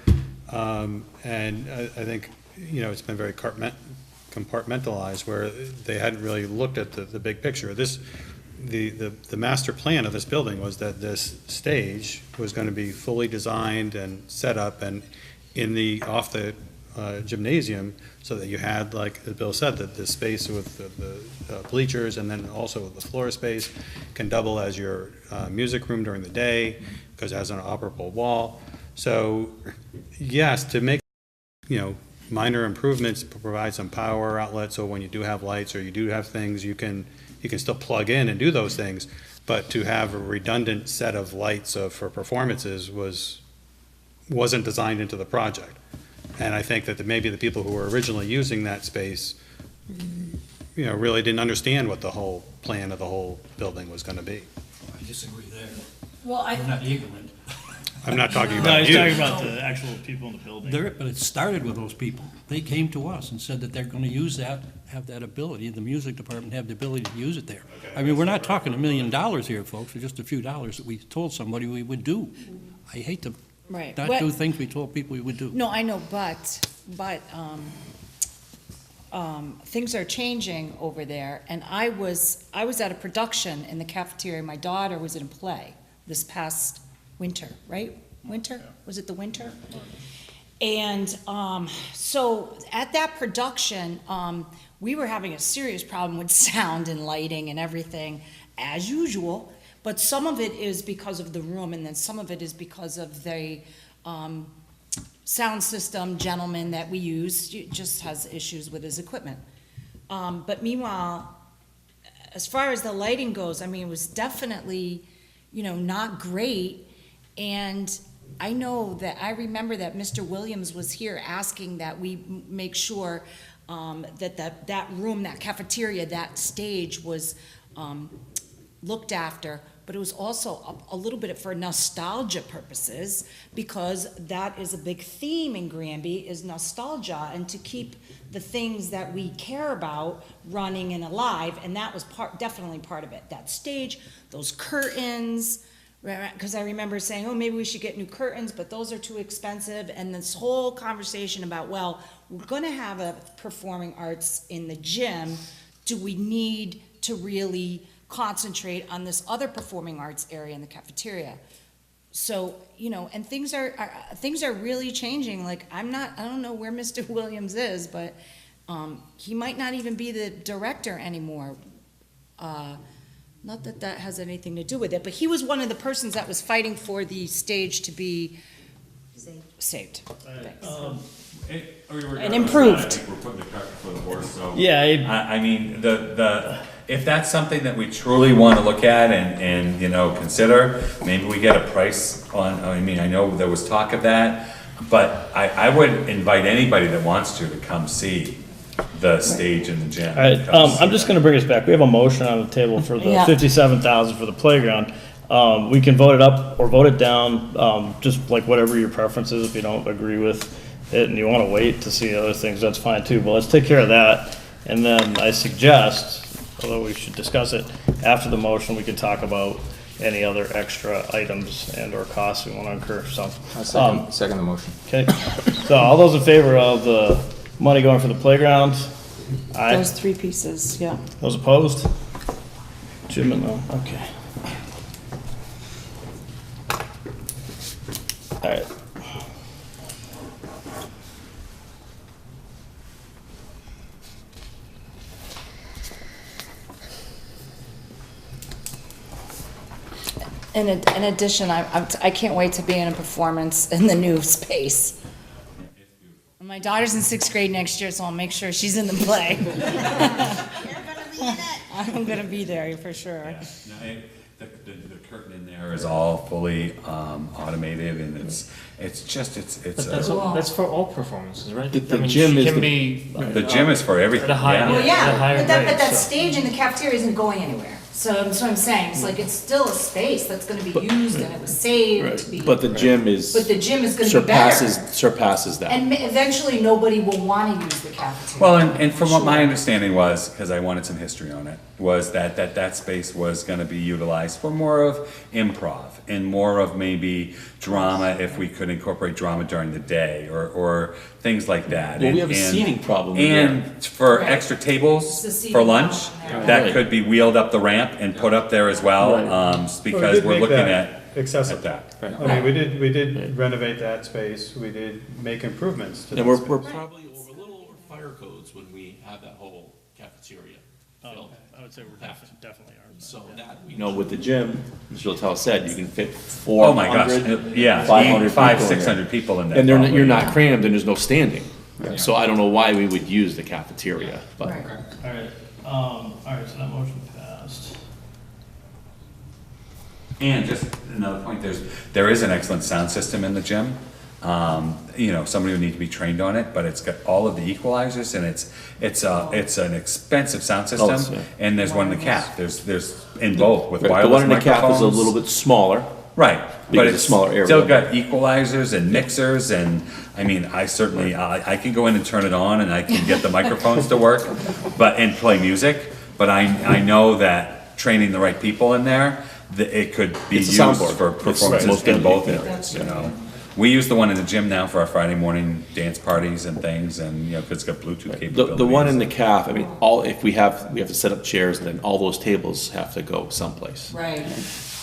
And I think, you know, it's been very compartmentalized, where they hadn't really looked at the big picture. The master plan of this building was that this stage was going to be fully designed and set up and off the gymnasium, so that you had, like Bill said, that the space with the bleachers, and then also the floor space can double as your music room during the day, because it has an operable wall. So yes, to make, you know, minor improvements, provide some power outlets, so when you do have lights or you do have things, you can still plug in and do those things. But to have a redundant set of lights for performances wasn't designed into the project. And I think that maybe the people who were originally using that space, you know, really didn't understand what the whole plan of the whole building was going to be. I disagree there. Well, We're not ignorant. I'm not talking No, about he's you. talking about the actual people in the building. But it started with those people. They came to us and said that they're gonna use that, have that ability, the music department have the ability to use it there. I mean, we're not talking $1 million here, folks, it's just a few dollars that we told somebody we would do. I hate to Right. not do things we told people we would do. No, I know, but things are changing over there, and I was at a production in the cafeteria. My daughter was in a play this past winter, right? Winter? Was it the winter? And so at that production, we were having a serious problem with sound and lighting and everything, as usual. But some of it is because of the room, and then some of it is because of the sound system gentleman that we use just has issues with his equipment. But meanwhile, as far as the lighting goes, I mean, it was definitely, you know, not great. And I remember that Mr. Williams was here asking that we make sure that room, that cafeteria, that stage was looked after. But it was also a little bit for nostalgia purposes, because that is a big theme in Granby, is nostalgia, and to keep the things that we care about running and alive. And that was definitely part of it. That stage, those curtains, because I remember saying, oh, maybe we should get new curtains, but those are too expensive. And this whole conversation about, well, we're going to have a performing arts in the gym. Do we need to really concentrate on this other performing arts area in the cafeteria? So, you know, and things are really changing. Like, I don't know where Mr. Williams is, but he might not even be the director anymore. Not that that has anything to do with it, but he was one of the persons that was fighting for the stage to be saved. Thanks. And improved. I think we're putting the cart before the horse, so. Yeah, I mean, if that's something that we truly wanna look at and, you know, consider, maybe we get a price on, I mean, I know there was talk of that, but I would invite anybody that wants to come see the stage in the gym. All right, Come see I'm just that. gonna bring us back. We have a motion on the table for the Yeah. 57,000 for the playground. We can vote it up or vote it down, just like whatever your preference is. If you don't agree with it and you wanna wait to see other things, that's fine too. But let's take care of that. And then I suggest, although we should discuss it, after the motion, we can talk about any other extra items and or costs we wanna incur, so. Second the motion. Okay, so all those in favor of the money going for the playground? Aye. Those three pieces, yeah. Those opposed? Jim and no, okay. All right. In addition, I can't wait to be in a performance in the new space. My daughter's in 6th grade next year, so I'll make sure she's in the play. You're gonna be in it. I'm gonna be there for sure. No, the curtain in there is all fully automated and it's just, But that's for all performances, right? The I mean, gym she is can the- be the gym is for everything, At a high- yeah. Well, At a yeah, higher but that grade, so. stage in the cafeteria isn't going anywhere. So that's what I'm saying. It's like, it's still a space that's gonna be used and it was saved to be. But the gym is. But the gym is gonna be better. Surpasses that. And eventually, nobody will wanna use the cafeteria. Well, and from what my Sure. understanding was, because I wanted some history on it, was that space was gonna be utilized for more of improv and more of maybe drama, if we could incorporate drama during the day, or things like that. Well, we have a And- seating problem in there. And for Right. extra It's tables the seating for lunch, problem there. that Right. could be wheeled up the ramp and put up there as well, because we're looking at Accessible. that. I mean, we did renovate that space, we did make improvements to And that we're space. probably a little over fire codes when we have that whole cafeteria filled. I would say we're definitely are. So that, we know with the gym, as Chantel said, you can fit Oh my gosh, 400, yeah, 500 500, people in there. 600 people in there. And probably. you're not crammed and there's no standing. So I don't know why we would use the cafeteria, but. Right. All right, so that motion passed. And just another point, there is an excellent sound system in the gym. You know, somebody would need to be trained on it, but it's got all of the equalizers and it's an expensive sound system. yeah. And there's one in the cap, there's in both with Right, wireless the one in the cap is a microphones. little bit smaller. Right, but Because it's it's a smaller area. still got equalizers and mixers and, I mean, I certainly, I can go in and turn it on and I can get the microphones to work, and play music, but I know that training the right people in there, that it could be It's a used soundboard. for It's performances most in both definitely, areas, you know? We use the one in the gym now for our Friday morning dance parties and things, and, you know, 'cause it's got Bluetooth capabilities. The one in the caf, I mean, we have to set up chairs and then all those tables have to go someplace. Right.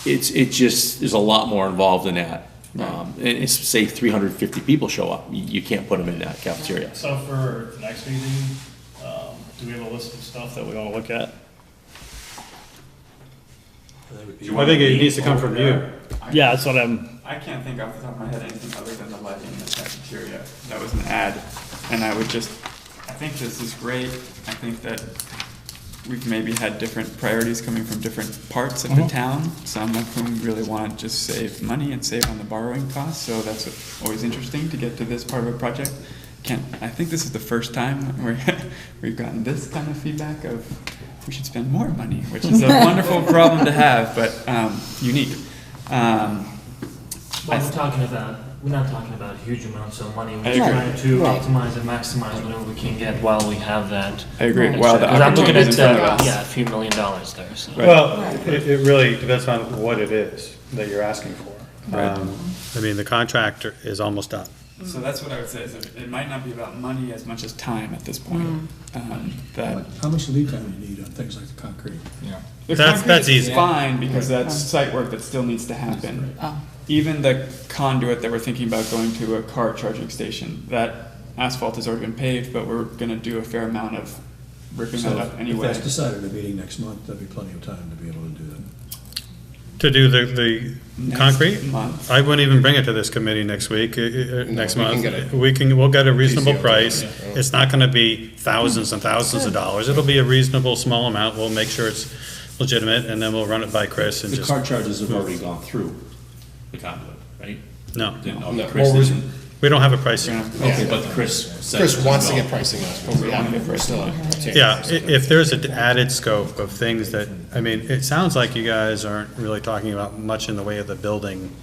It just, there's a lot more involved in that. And it's, say, 350 people show up, you can't put them in that cafeteria. So for the next meeting, do we have a list of stuff that we wanna look at? I think it needs to come from you. Yeah, that's what I can't think off the top of my head anything other than the lighting in the cafeteria. That was an ad. And I think this is great. I think that we've maybe had different priorities coming from different parts of the town. Some of whom really want to just save money and save on the borrowing costs. So that's always interesting to get to this part of a project. I think this is the first time where we've gotten this kind of feedback of we should spend more money, which is a wonderful problem to have, but unique. Well, we're not talking about huge amounts of money. I We're agree. trying to Right. optimize and maximize whatever we can get while we have that. I agree. extra. While the 'Cause I'm looking opportunity's at, in front of us. yeah, a few $1 million there, so. Right. Well, it really depends on what it is that you're asking for. Right. I mean, the contractor is almost done. So that's what I would say, is it might not be about money as much as time at this point. That How much lead time do you need on things like the concrete? the That's concrete is easy. fine, because that's site work that still needs to happen. even the conduit that we're thinking about going to a car charging station, that asphalt has already been paved, but we're gonna do a fair amount of ripping that up If anyway. that's decided at a meeting next month, there'll be plenty of time to be able to do that. To do the Next concrete? month. I wouldn't even bring it to this committee next week, next we can month. get it. We'll get a reasonable TCO, price. yeah. It's not gonna be thousands and thousands of dollars. It'll be a reasonable, small amount. We'll make sure it's legitimate, and then we'll run it by Chris and The just, car charges have already gone through the conduit, right? no. No. Chris Well, isn't, We don't have a price yet. okay, but Chris said. Chris wants to get pricing on it, but we haven't, we're still. Yeah, if there's an added scope of things that, I mean, it sounds like you guys aren't really talking about much in the way of the building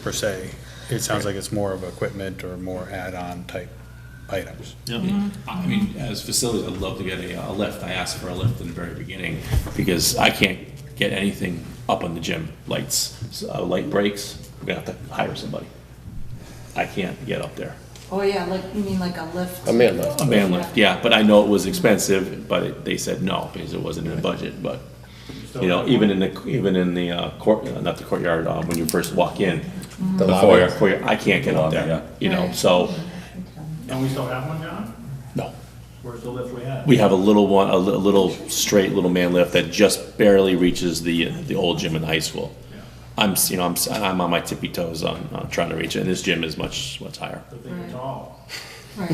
per se. It sounds like it's more of equipment or more add-on type items. I mean, as facilities, I'd love to get a lift. I asked for a lift in the very beginning because I can't get anything up on the gym. Lights, light breaks, we're gonna have to hire somebody. I can't get up there. Oh, yeah, like, you mean like a lift? A man lift. A man lift, yeah, but I know it was expensive, but they said no, because it wasn't in the budget, but, you know, even in the court, not the courtyard, when you first walk in, the foyer, I can't get up there, you know, so, And we still have one, John? no. Where's the lift we have? We have a little one, a little straight little man lift that just barely reaches the old gym in high school. I'm on my tippy toes on trying to reach it, and this gym is much higher. The thing is tall. Right.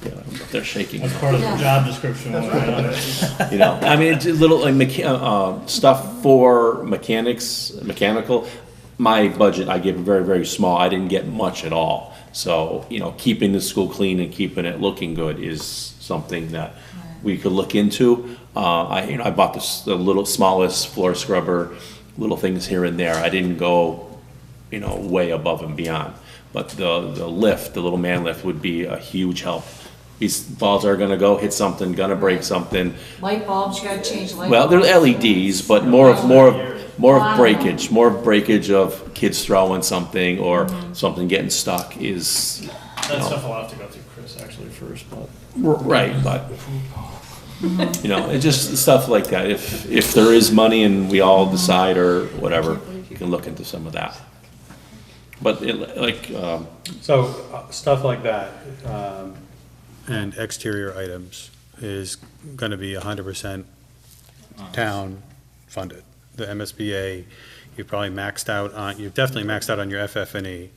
Yeah, they're shaking. That's part of the job description. Right? You know, I mean, it's a little like stuff for mechanical. My budget, I gave very, very small. I didn't get much at all. So, you know, keeping the school clean and keeping it looking good is something that we could look into. I bought the little smallest floor scrubber, little things here and there. I didn't go, you know, way above and beyond. But the lift, the little man lift would be a huge help. These balls are gonna go hit something, gonna break something. Light bulbs, you gotta change light bulbs. Well, they're LEDs, but more of breakage of kids throwing something or something getting stuck is, you That know, stuff will have to go through Chris actually first, but. right, but, you know, it's just stuff like that. If there is money and we all decide or whatever, you can look into some of that. But So, stuff like that, and exterior items is gonna be 100% town funded. The MSBA, you've definitely maxed out on your FF&E,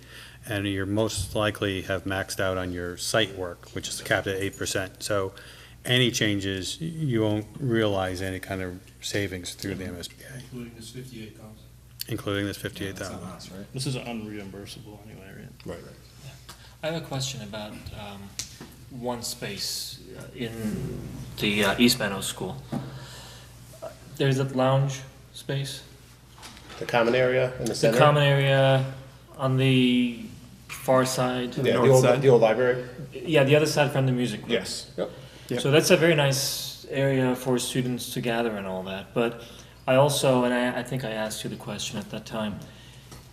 and you're most likely have maxed out on your site work, which is capped at 8%. So, any changes, you won't realize any kind of savings through the MSBA, Including this 58,000. including this 58,000. This is unreimbursable anyway, right? Right. I have a question about one space in the East Meadow School. There's a lounge space, The common area in the the center? common area on the far side. Yeah, north side. the old library? Yeah, the other side from the music room. Yes. Yep. Yep. So that's a very nice area for students to gather and all that, but I also, and I think I asked you the question at that time,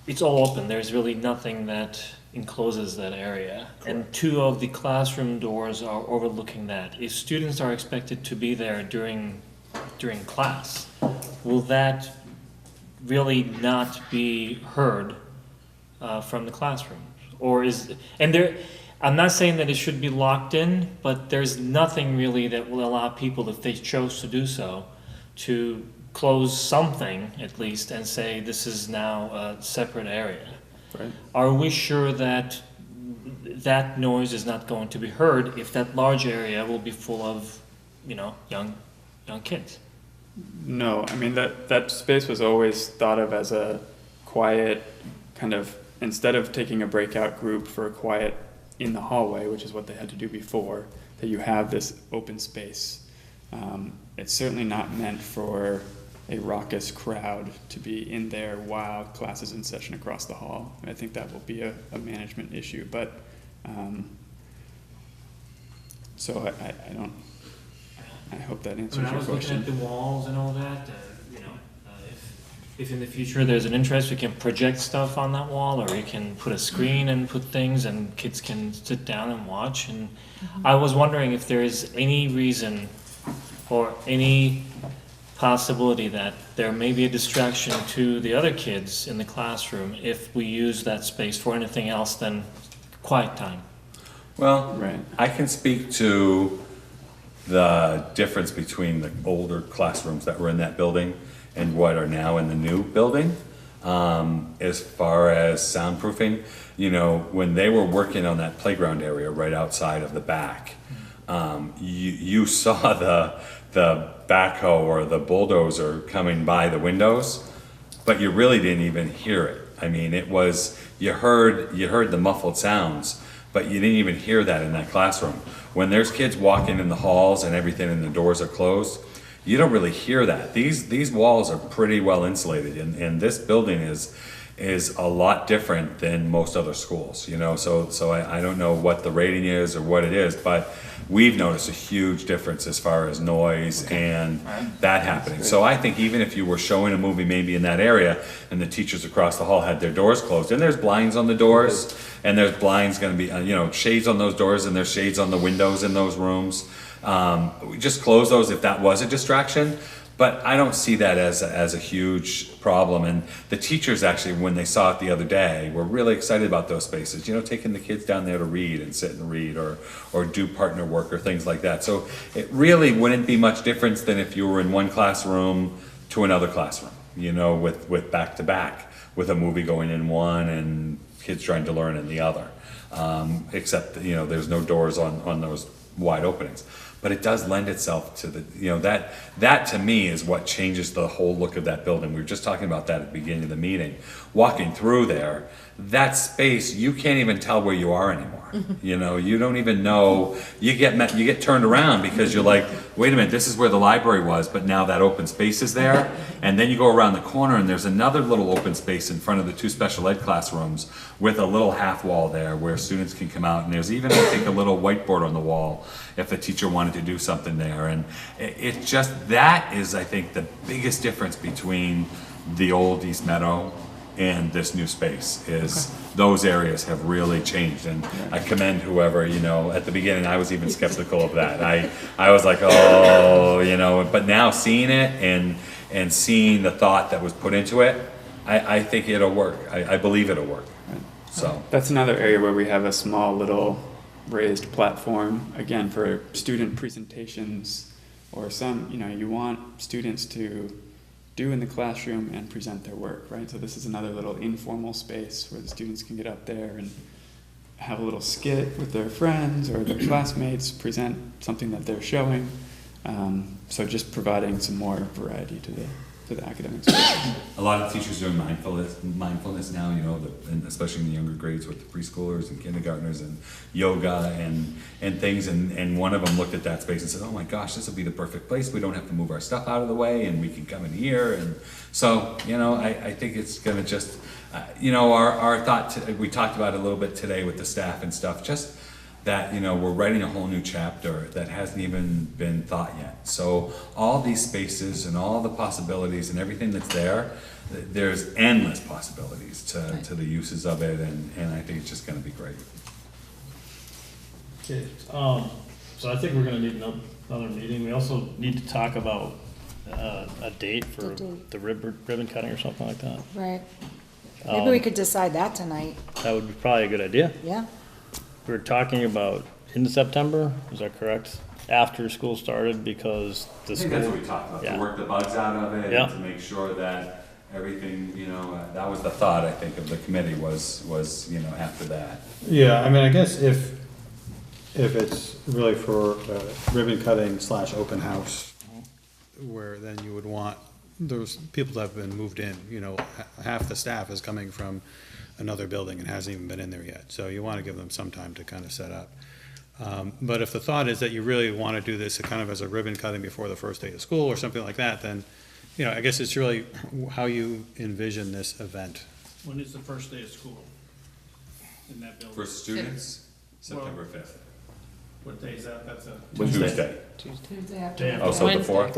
it's all open, there's really nothing that encloses that area. And two of the classroom doors are overlooking that. If students are expected to be there during class, will that really not be heard from the classrooms? Or I'm not saying that it should be locked in, but there's nothing really that will allow people, if they chose to do so, to close something at least and say this is now a separate area. Right. Are we sure that that noise is not going to be heard if that large area will be full of, young kids? No, I mean, that space was always thought of as a quiet kind of, instead of taking a breakout group for a quiet in the hallway, which is what they had to do before, that you have this open space. It's certainly not meant for a raucous crowd to be in there while class is in session across the hall. And I think that will be a management issue, but, so I hope that answers When I your was looking question. at the walls and all that, if in the future there's an interest, we can project stuff on that wall, or we can put a screen and put things, and kids can sit down and watch. And I was wondering if there is any reason or any possibility that there may be a distraction to the other kids in the classroom if we use that space for anything else than quiet time? Well, Right. I can speak to the difference between the older classrooms that were in that building and what are now in the new building. As far as soundproofing, you know, when they were working on that playground area right outside of the back, you saw the backhoe or the bulldozer coming by the windows, but you really didn't even hear it. I mean, it was, you heard the muffled sounds, but you didn't even hear that in that classroom. When there's kids walking in the halls and everything and the doors are closed, you don't really hear that. These walls are pretty well insulated, and this building is a lot different than most other schools, you know, so I don't know what the rating is or what it is, but we've noticed a huge difference as far as noise and that happening. So I think even if you were showing a movie maybe in that area and the teachers across the hall had their doors closed, and there's blinds on the doors, and there's blinds gonna be, you know, shades on those doors, and there's shades on the windows in those rooms. We just close those if that was a distraction. But I don't see that as a huge problem, and the teachers actually, when they saw it the other day, were really excited about those spaces, you know, taking the kids down there to read and sit and read or do partner work or things like that. So it really wouldn't be much difference than if you were in one classroom to another classroom, you know, with back to back, with a movie going in one and kids trying to learn in the other. Except, you know, there's no doors on those wide openings. But it does lend itself to the, you know, that to me is what changes the whole look of that building. We were just talking about that at the beginning of the meeting. Walking through there, that space, you can't even tell where you are anymore. You know, you don't even know, you get turned around because you're like, wait a minute, this is where the library was, but now that open space is there. And then you go around the corner and there's another little open space in front of the 2 special ed classrooms with a little half wall there where students can come out. And there's even, I think, a little whiteboard on the wall if the teacher wanted to do something there. And it just, that is, I think, the biggest difference between the old East Meadow and this new space is those areas have really changed. And I commend whoever, you know, at the beginning, I was even skeptical of that. I was like, oh, you know, but now seeing it and seeing the thought that was put into it, I think it'll work. I believe it'll work. So That's another area where we have a small little raised platform, again, for student presentations or some, you know, you want students to do in the classroom and present their work, right? So this is another little informal space where the students can get up there and have a little skit with their friends or their classmates, present something that they're showing. So just providing some more variety to the academic space. a lot of teachers doing mindfulness now, you know, and especially in the younger grades with the preschoolers and kindergartners and yoga and things. And one of them looked at that space and said, oh my gosh, this will be the perfect place. We don't have to move our stuff out of the way and we can come in here. And so, you know, I think it's going to just, you know, our thought, we talked about it a little bit today with the staff and stuff, just that, you know, we're writing a whole new chapter that hasn't even been thought yet. So all these spaces and all the possibilities and everything that's there, there's endless possibilities to the uses of it, and I think it's just gonna be great. Okay, so I think we're gonna need another meeting. We also need to talk about a date for the ribbon cutting or something like that. Right. Maybe we could decide that tonight. That would be probably a good idea. Yeah. We were talking about in September, is that correct? After school started, because the I school. think that's what we talked about, to work the bugs out of it, Yeah. and to make sure that everything, you know, that was the thought, I think, of the committee was, you know, after that. Yeah, I mean, I guess if it's really for ribbon cutting / open house, where then you would want those people that have been moved in, you know, half the staff is coming from another building and hasn't even been in there yet. So you want to give them some time to kind of set up. But if the thought is that you really want to do this kind of as a ribbon cutting before the first day of school or something like that, then, you know, I guess it's really how you envision this event. When is the first day of school in that building? For students, September 5th. What day is that? That's a Tuesday. Tuesday. Oh, so the 4th?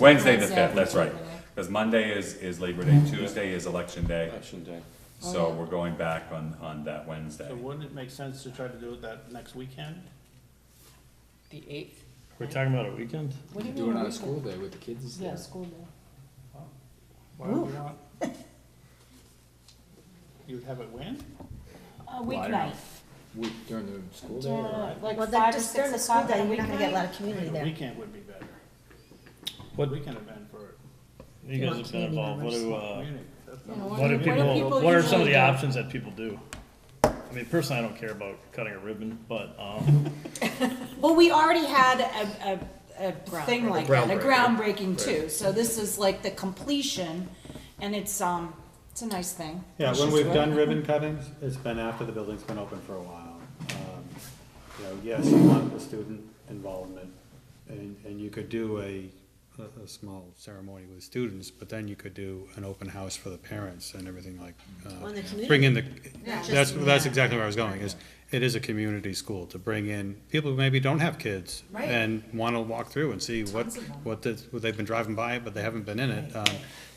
Wednesday the 5th, that's right. Because Monday is Labor Day, Tuesday is Election Day. Election day. So we're going back on that Wednesday. So wouldn't it make sense to try to do it that next weekend? The 8th? We're talking about a weekend? You could do it on a school day with the kids there. school day. Why would you want? You'd have it when? A weeknight. During the school day or? Like Well, 5 then to just 6 during the school o'clock day, on a you're not gonna get a weeknight? lot of community A there. weekend would be better. What, Weekend event for you guys have been involved, what do, community. That's not- what do people, what are some of usually the do? options that people do? I mean, personally, I don't care about cutting a ribbon, but, Well, we already had a thing like that, a Groundbreaking. groundbreaking too, so this is like the completion, and it's a nice thing. Yeah, It's when just we've a- done ribbon cuttings, it's been after the building's been open for a while. You know, yes, you want the student involvement, and you could do a small ceremony with students, but then you could do an open house for the parents and everything like, On the community. bring in the, Not that's just- exactly where I was going, is it is a community school, to bring in people who maybe don't have kids Right. and wanna walk through and see what Tons of them. what they've been driving by, but they haven't been in it,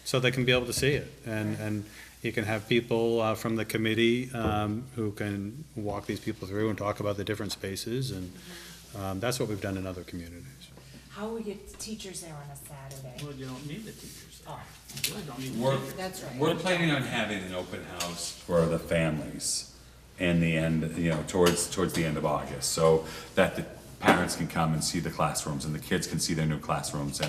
so they can be able to see it. And you can have people from the committee who can walk these people through and talk about the different spaces, and that's what we've done in other communities. How we get the teachers there on a Saturday? Well, you don't need the teachers. Oh, You really don't need the We're, teachers. that's right. we're planning on having an open house for the families in the end, you know, towards the end of August, so that the parents can come and see the classrooms, and the kids can see their new classrooms,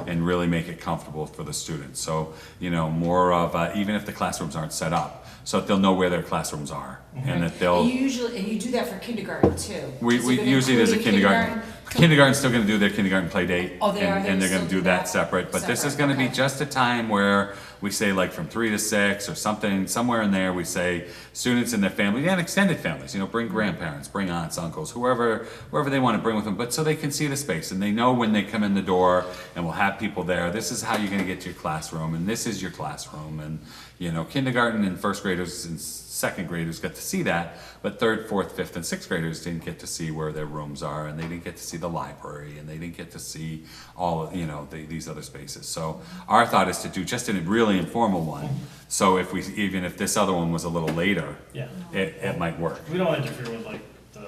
and really make it comfortable for the students. So, you know, more of, even if the classrooms aren't set up, so that they'll know where their classrooms are, and that they'll. And you do that for kindergarten too? We Is it gonna usually there's a include kindergarten. Kindergarten's still gonna do their kindergarten play date. Oh, they are? And they're They gonna still do do that that? separate, but this is Separate, gonna be okay. just a time where we say like from 3 to 6 or something, somewhere in there, we say students and their family, and extended families, you know, bring grandparents, bring aunts, uncles, whoever they wanna bring with them, but so they can see the space, and they know when they come in the door, and we'll have people there, this is how you're gonna get to your classroom, and this is your classroom, and, you know, kindergarten and first graders and second graders got to see that, but third, fourth, fifth, and sixth graders didn't get to see where their rooms are, and they didn't get to see the library, and they didn't get to see all of, you know, these other spaces. So our thought is to do just a really informal one, so if even if this other one was a little later, yeah. it might work. We don't interfere with like the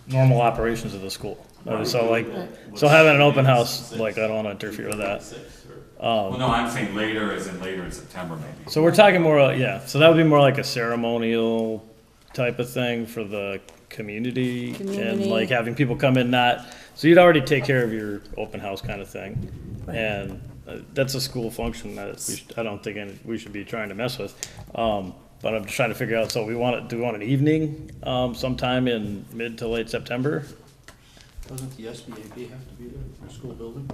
normal operations of the school. So like, so having an open house, like, I don't wanna interfere with that. Well, no, I'm saying later as in later in September maybe. So we're talking more, yeah, so that would be more like a ceremonial type of thing for the community, and Community. like having people come in, not, so you'd already take care of your open house kind of thing. And that's a school function that I don't think we should be trying to mess with. But I'm just trying to figure out, so do we want an evening, sometime in mid to late September? Doesn't the SBAB have to be there for the school building?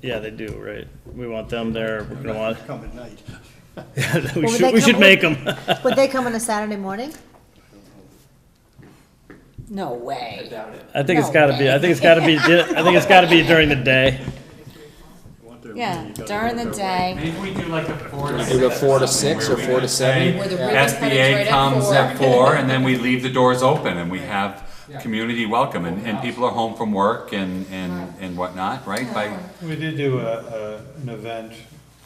Yeah, they do, right? We want them there, we're gonna want, Come at night. we should make them. Would they come on a Saturday morning? No way. I think it's No gotta be, I think it's gotta be during the day. Yeah, during the day. Maybe we do like a 4 to 6. Do a 4 to 6 or 4 to 7? Where the ribbon cutting's right SBA at comes 4. at 4, and then we leave the doors open, and we have community welcome, and people are home from work and whatnot, right? We did do an event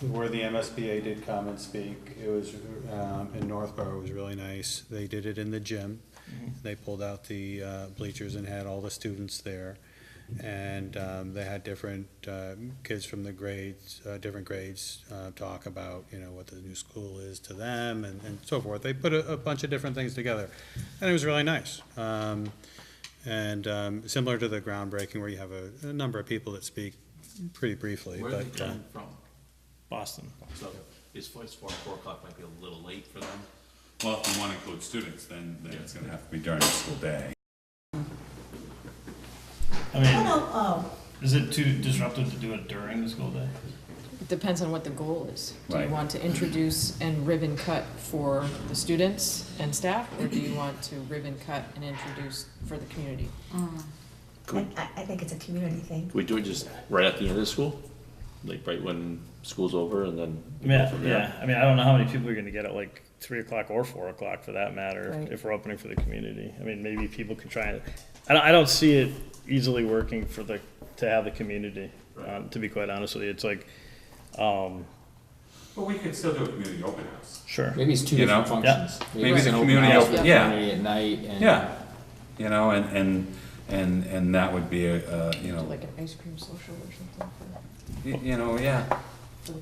where the MSBA did come and speak. It was in Northborough. It was really nice. They did it in the gym. They pulled out the bleachers and had all the students there. And they had different kids from the grades, different grades, talk about, you know, what the new school is to them and so forth. They put a bunch of different things together, and it was really nice. Similar to the groundbreaking, where you have a number of people that speak pretty briefly. Where are they But coming from? Boston. So it's 4 o'clock might be a little late for them. Well, if we want to include students, then it's gonna have to be during the school day. I mean, Oh, is it too disruptive to do it during the school day? It depends on what the goal is. Do Right. you want to introduce and ribbon cut for the students and staff, or do you want to ribbon cut and introduce for the community? I think it's a community thing. Could we do it just right at the end of the school? Like right when school's over and then? Yeah, yeah, I mean, I don't know how many people you're gonna get at like 3 o'clock or 4 o'clock for that matter, Right. if we're opening for the community. I mean, maybe people can try and, I don't see it easily working to have the community, to be quite honest with you. It's like, But we could still do a community open house. sure. Maybe it's two You know? different functions. Maybe it's the an open community house open- for the yeah. community at night and. Yeah, you know, and and that would be you know, Like an ice cream social or something for. you know, yeah.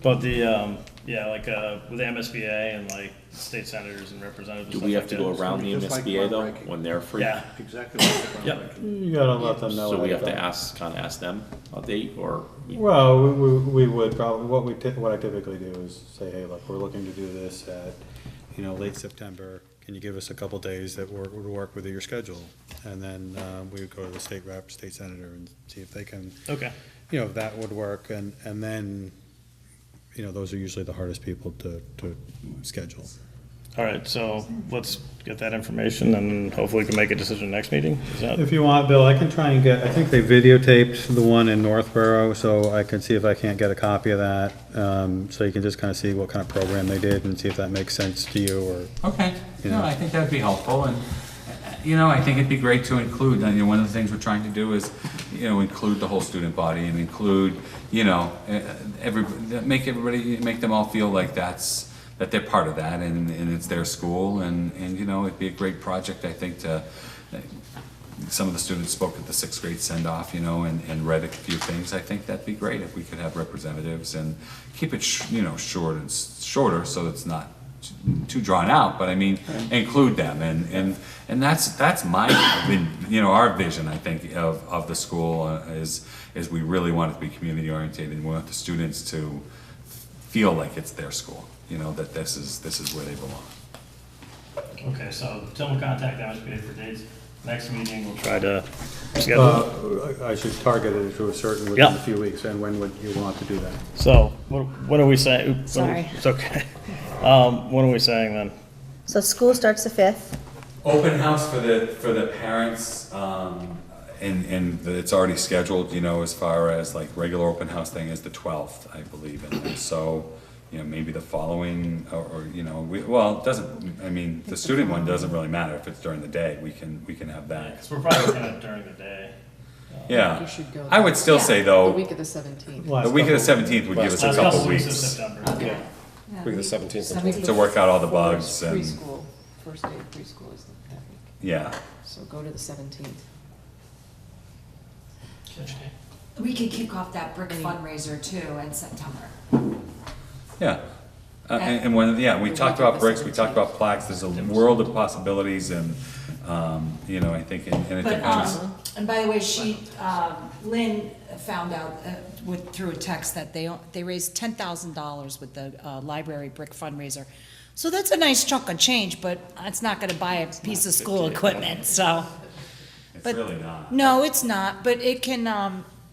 But the, yeah, like, with the MSBA and like state senators and representatives Do and we stuff have to like go that. around the Just like MSBA though, groundbreaking. when they're free? Yeah, Exactly like the Yep. groundbreaking. You gotta let them know. So we ahead have of to time. ask them a date, or? Well, we would probably, what I typically do is say, hey, look, we're looking to do this at, late September. Can you give us a couple days that would work with your schedule? And then, we would go to the state rep, state senator and see if they can, okay. if that would work. And then, those are usually the hardest people to schedule. All right, so let's get that information and hopefully we can make a decision next meeting. Is that? If you want, Bill, I can try and I think they videotaped the one in Northborough, so I can see if I can't get a copy of that. So you can just kind of see what kind of program they did and see if that makes sense to you or. Okay, You know. no, I think that'd be helpful, and, I think it'd be great to include, one of the things we're trying to do is, include the whole student body and include, make them all feel like that they're part of that and it's their school and, it'd be a great project, I think, some of the students spoke at the sixth grade send-off, and read a few things. I think that'd be great if we could have representatives and keep it, shorter so it's not too drawn out, but include them and that's my, our vision, I think, of the school is we really want it to be community oriented and we want the students to feel like it's their school, that this is where they belong. Okay, so Tim will contact MSBA for dates. Next meeting, we'll try to schedule. I should target it to a certain within Yeah. a few weeks, and when would you want to do that? So, what are we saying? Oops, Sorry. It's okay. What are we saying then? So school starts the 5th. Open house for the parents, and it's already scheduled, as far as like regular open house thing is the 12th, I believe, and so, maybe the following, or, it doesn't, the student one doesn't really matter if it's during the day, we can have that. Because we're probably looking at during the day. Yeah, You should go I would still say the though, week of the 17th. the week of the 17th would give us a Last couple of weeks September. Okay. Week of the 17th and 17th to work out all the for bugs and, Preschool, first day of preschool is that week, yeah. so go to the 17th. We could kick off that brick fundraiser too in September. Yeah, and we talked about bricks, we talked about plaques, there's a world of possibilities and, I think, and it But, depends. and by the way, Lynn found out through a text that they raised $10,000 with the library brick fundraiser. So that's a nice chunk of change, but it's not gonna buy a piece of school equipment, so. It's but- really not. No, it's not, but it can,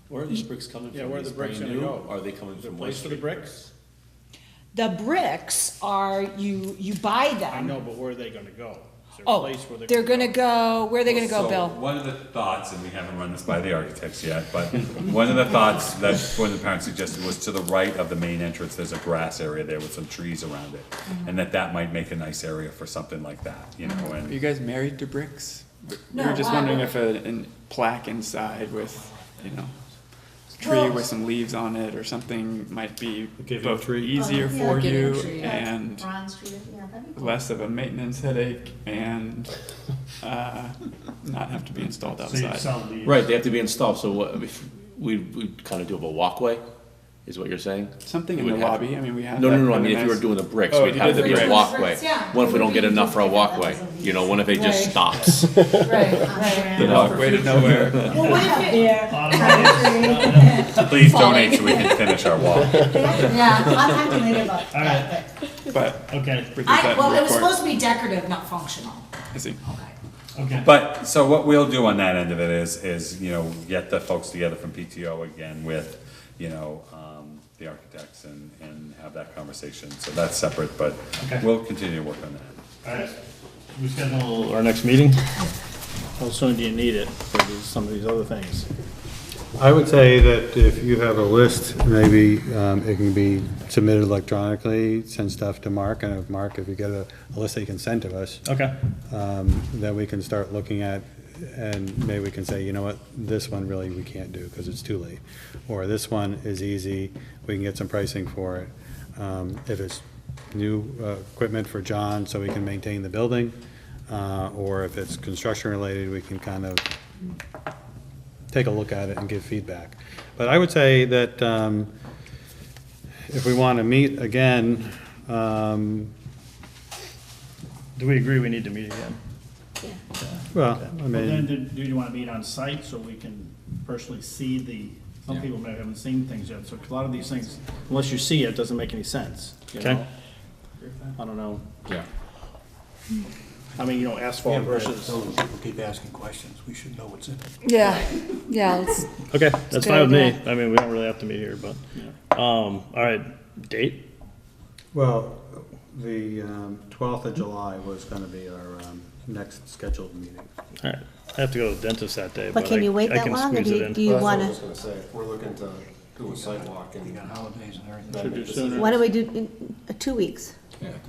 Where are these bricks coming from? Yeah, where are the These bricks brand gonna new? go? Are they coming from Place West for the Street? bricks? the bricks are, you buy them. I know, but where are they gonna go? Is there a Oh, place where they're gonna go, where are they gonna go, So, Bill? one of the thoughts, and we haven't run this by the architects yet, but one of the thoughts that one of the parents suggested was to the right of the main entrance, there's a grass area there with some trees around it. Mm-hmm. And that might make a nice area for something like that, Are you and, guys married to bricks? We No, were just why? wondering if a plaque inside with, tree Well- with some leaves on it or something might be Give you a both tree. easier Oh, yeah, for get a you tree. and Bronze Street, yeah, that'd be cool. less of a maintenance headache and not have to be installed outside. Right, they have to be installed, so what, if we kind of do a walkway, is what you're saying? Something We in the would have- lobby, I mean, we have No, that I really mean, if you were nice- doing the bricks, Oh, we'd you have did to the be a bricks. walkway. Yeah. What if we don't get enough for a walkway? What if it just stops? Right. The walkway to nowhere. Well, what if it, please donate so we can finish our wall. Yeah, I'll talk to you later about All right, But okay, with well, it was report, supposed to be decorative, not functional. I see. Okay. okay. But, so what we'll do on that end of it is, get the folks together from PTO again with, the architects and have that conversation. So that's separate, but Okay. we'll continue to work on that. All right, we schedule our next meeting? How soon do you need it for some of these other things? I would say that if you have a list, maybe it can be submitted electronically, send stuff to Mark, and if you get a list that you can send to us, Okay, then we can start looking at, and maybe we can say, you know what, this one really we can't do because it's too late. Or this one is easy, we can get some pricing for it. If it's new equipment for John so we can maintain the building, or if it's construction related, we can kind of take a look at it and give feedback. But I would say that if we want to meet again, Do we agree we need to meet again? well, I Well, then, mean, do you want to meet on site so we can personally see some people maybe haven't seen things yet, so a lot of these things, unless you see it, doesn't make any sense, you Okay. know? I don't know, Yeah. I mean, asphalt versus, People keep asking questions, we should know what's in it. Yeah, yeah, let's, Okay, that's a fine with good me. I mean, we don't really have to meet here, but, all right, date? well, the 12th of July was going to be our next scheduled meeting. All right, I have to go to the dentist that day, But but can you wait I that can long, or squeeze do it you, in. do you want to, gonna say, we're looking to do a sidewalk You and got holidays and everything. should do sooner. why don't we do 2 weeks?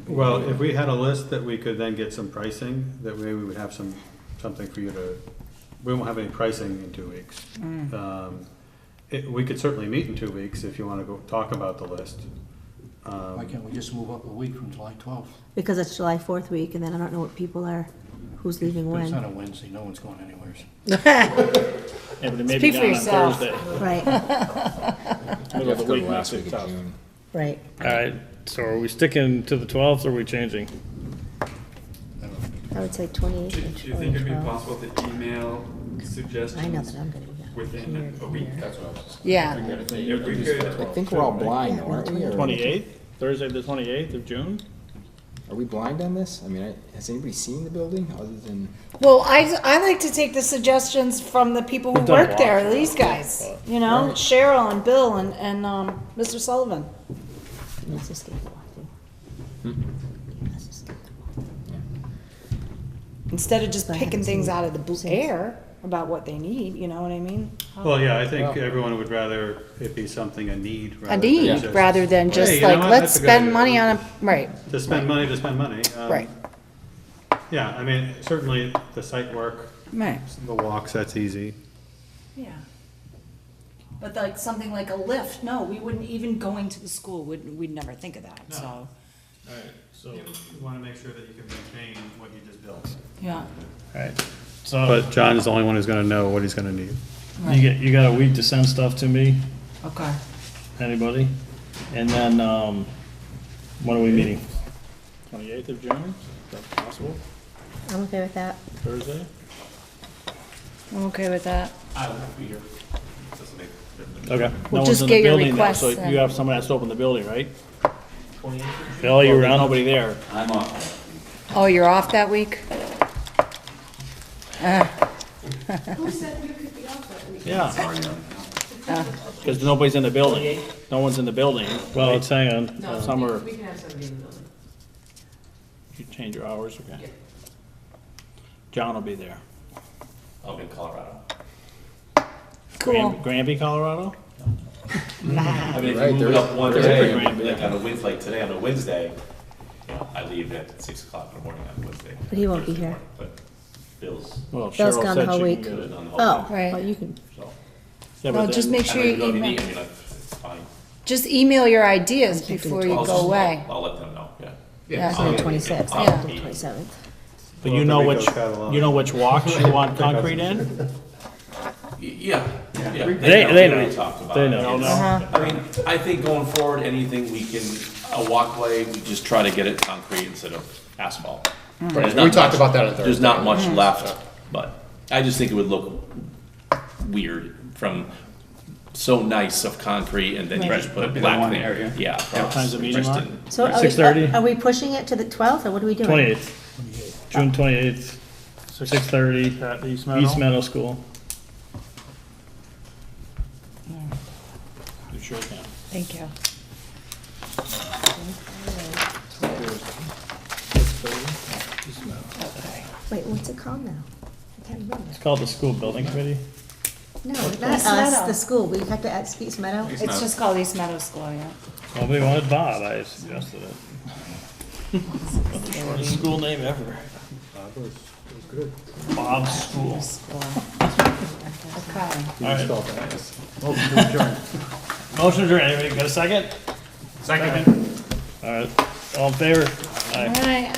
Well, if we had a list that we could then get some pricing, that way we would have something for you to, we won't have any pricing in 2 weeks. We could certainly meet in 2 weeks if you want to go talk about the list. Why can't we just move up a week from July 12th? Because it's July 4th week, and then I don't know what people are, who's leaving But it's on when. a Wednesday, no one's going anywhere. Yeah, but it may be Speak for down on yourself. Thursday. Right, Middle of the week makes it Week tough. of June. right. All right, so are we sticking to the 12th or are we changing? I would say 28th Do or you think it'd be 12th. possible to email suggestions? I know that I'm gonna be gone. Within Here a to week? here. that's what I was. yeah. If we could, I think we're all blind, Yeah, though, aren't we? no, Or- 28th, Thursday the 28th of June? Are we blind on this? I mean, has anybody seen the building other than? Well, I like to take the suggestions from the people who We've done work there, walkthroughs, these guys, but- you know, Right. Cheryl and Bill and, Mr. Sullivan. Let's just skip the walkthrough. Let's just skip the walkthrough. Instead of just But I picking haven't things seen out of the since. air about what they need, you know what I mean? Well, yeah, I think everyone would rather it be something a need A rather than need, just. rather than just Hey, you know like, what? let's That's a good spend idea. money on a, right, To spend money, to spend money. right, Yeah, I mean, certainly the site work, right. the walks, that's easy. Yeah. But like, something like a lift, no, we wouldn't, even going to the school, we'd never think of that, so, All right, so you want to make sure that you can maintain what you just built. yeah. All right, so But John is the only one who's going to know what he's going to need. you got a week to send stuff to me, Okay. anybody? And then, when are we meeting? 28th of June, is that possible? I'm okay with that. Thursday? I'm okay with that. I won't be here. Doesn't make. Okay. We'll No just one's in get the your building though, requests So then. you have somebody that's open the building, right? Bill, you Well, there's around? nobody there. I'm off. Oh, you're off that week? Yeah. Because nobody's in the building. No one's in the building. Well, it's hang on. Some are, We can have somebody in the building. you change your hours, okay. John will be there. I'll be in Colorado. Cool. Granby, Colorado? I mean, if Right, you move it there's- up one there's day, Granby. like on a Wednesday, like today on a Wednesday, you know, I leave at 6 o'clock in the morning on Wednesday. But he won't be Thursday here. morning, But Bill's. Well, Bill's Cheryl gone the said whole she can week. get it. on the whole Oh, week, Right. well, you can, so. Yeah, Well, but just then, make I sure don't you even know if you email, need, I mean, it's fine. just email your ideas before you I'll go just- away. I'll let them know, yeah. Yeah. so the 26th, I'll not the be- 27th. but Well, you know the which, Rico's catalog. you know which walks you want concrete in? Yeah, yeah. They know. We talked about They it. know. It's- Uh-huh. I mean, I think going forward, anything we can, a walkway, we just try to get it concrete instead of asphalt. Mm-hmm. There's We not talked much- about that on Thursday. There's not much left, but I just think it would look weird from so nice of concrete and then you Right. just put a Be the black one thing. area. Yeah. What time's the meeting, Mark? So are 6:30? are we pushing it to the 12th, or what are we doing? 28th. June 28th, 6:30, At East Meadow? East Meadow School. You sure can. Thank you. Wait, what's it called now? I can't remember. It's called the School Building Committee. No, not East us, Meadow. the school. We have to add East Meadow. It's just called East Meadow School, yeah. Nobody wanted Bob, I suggested it. Shortest school name ever. Bob's School. Okay. All right. Motion adjourned. Anybody got a second? Second. All right. All in favor? Aye. All right.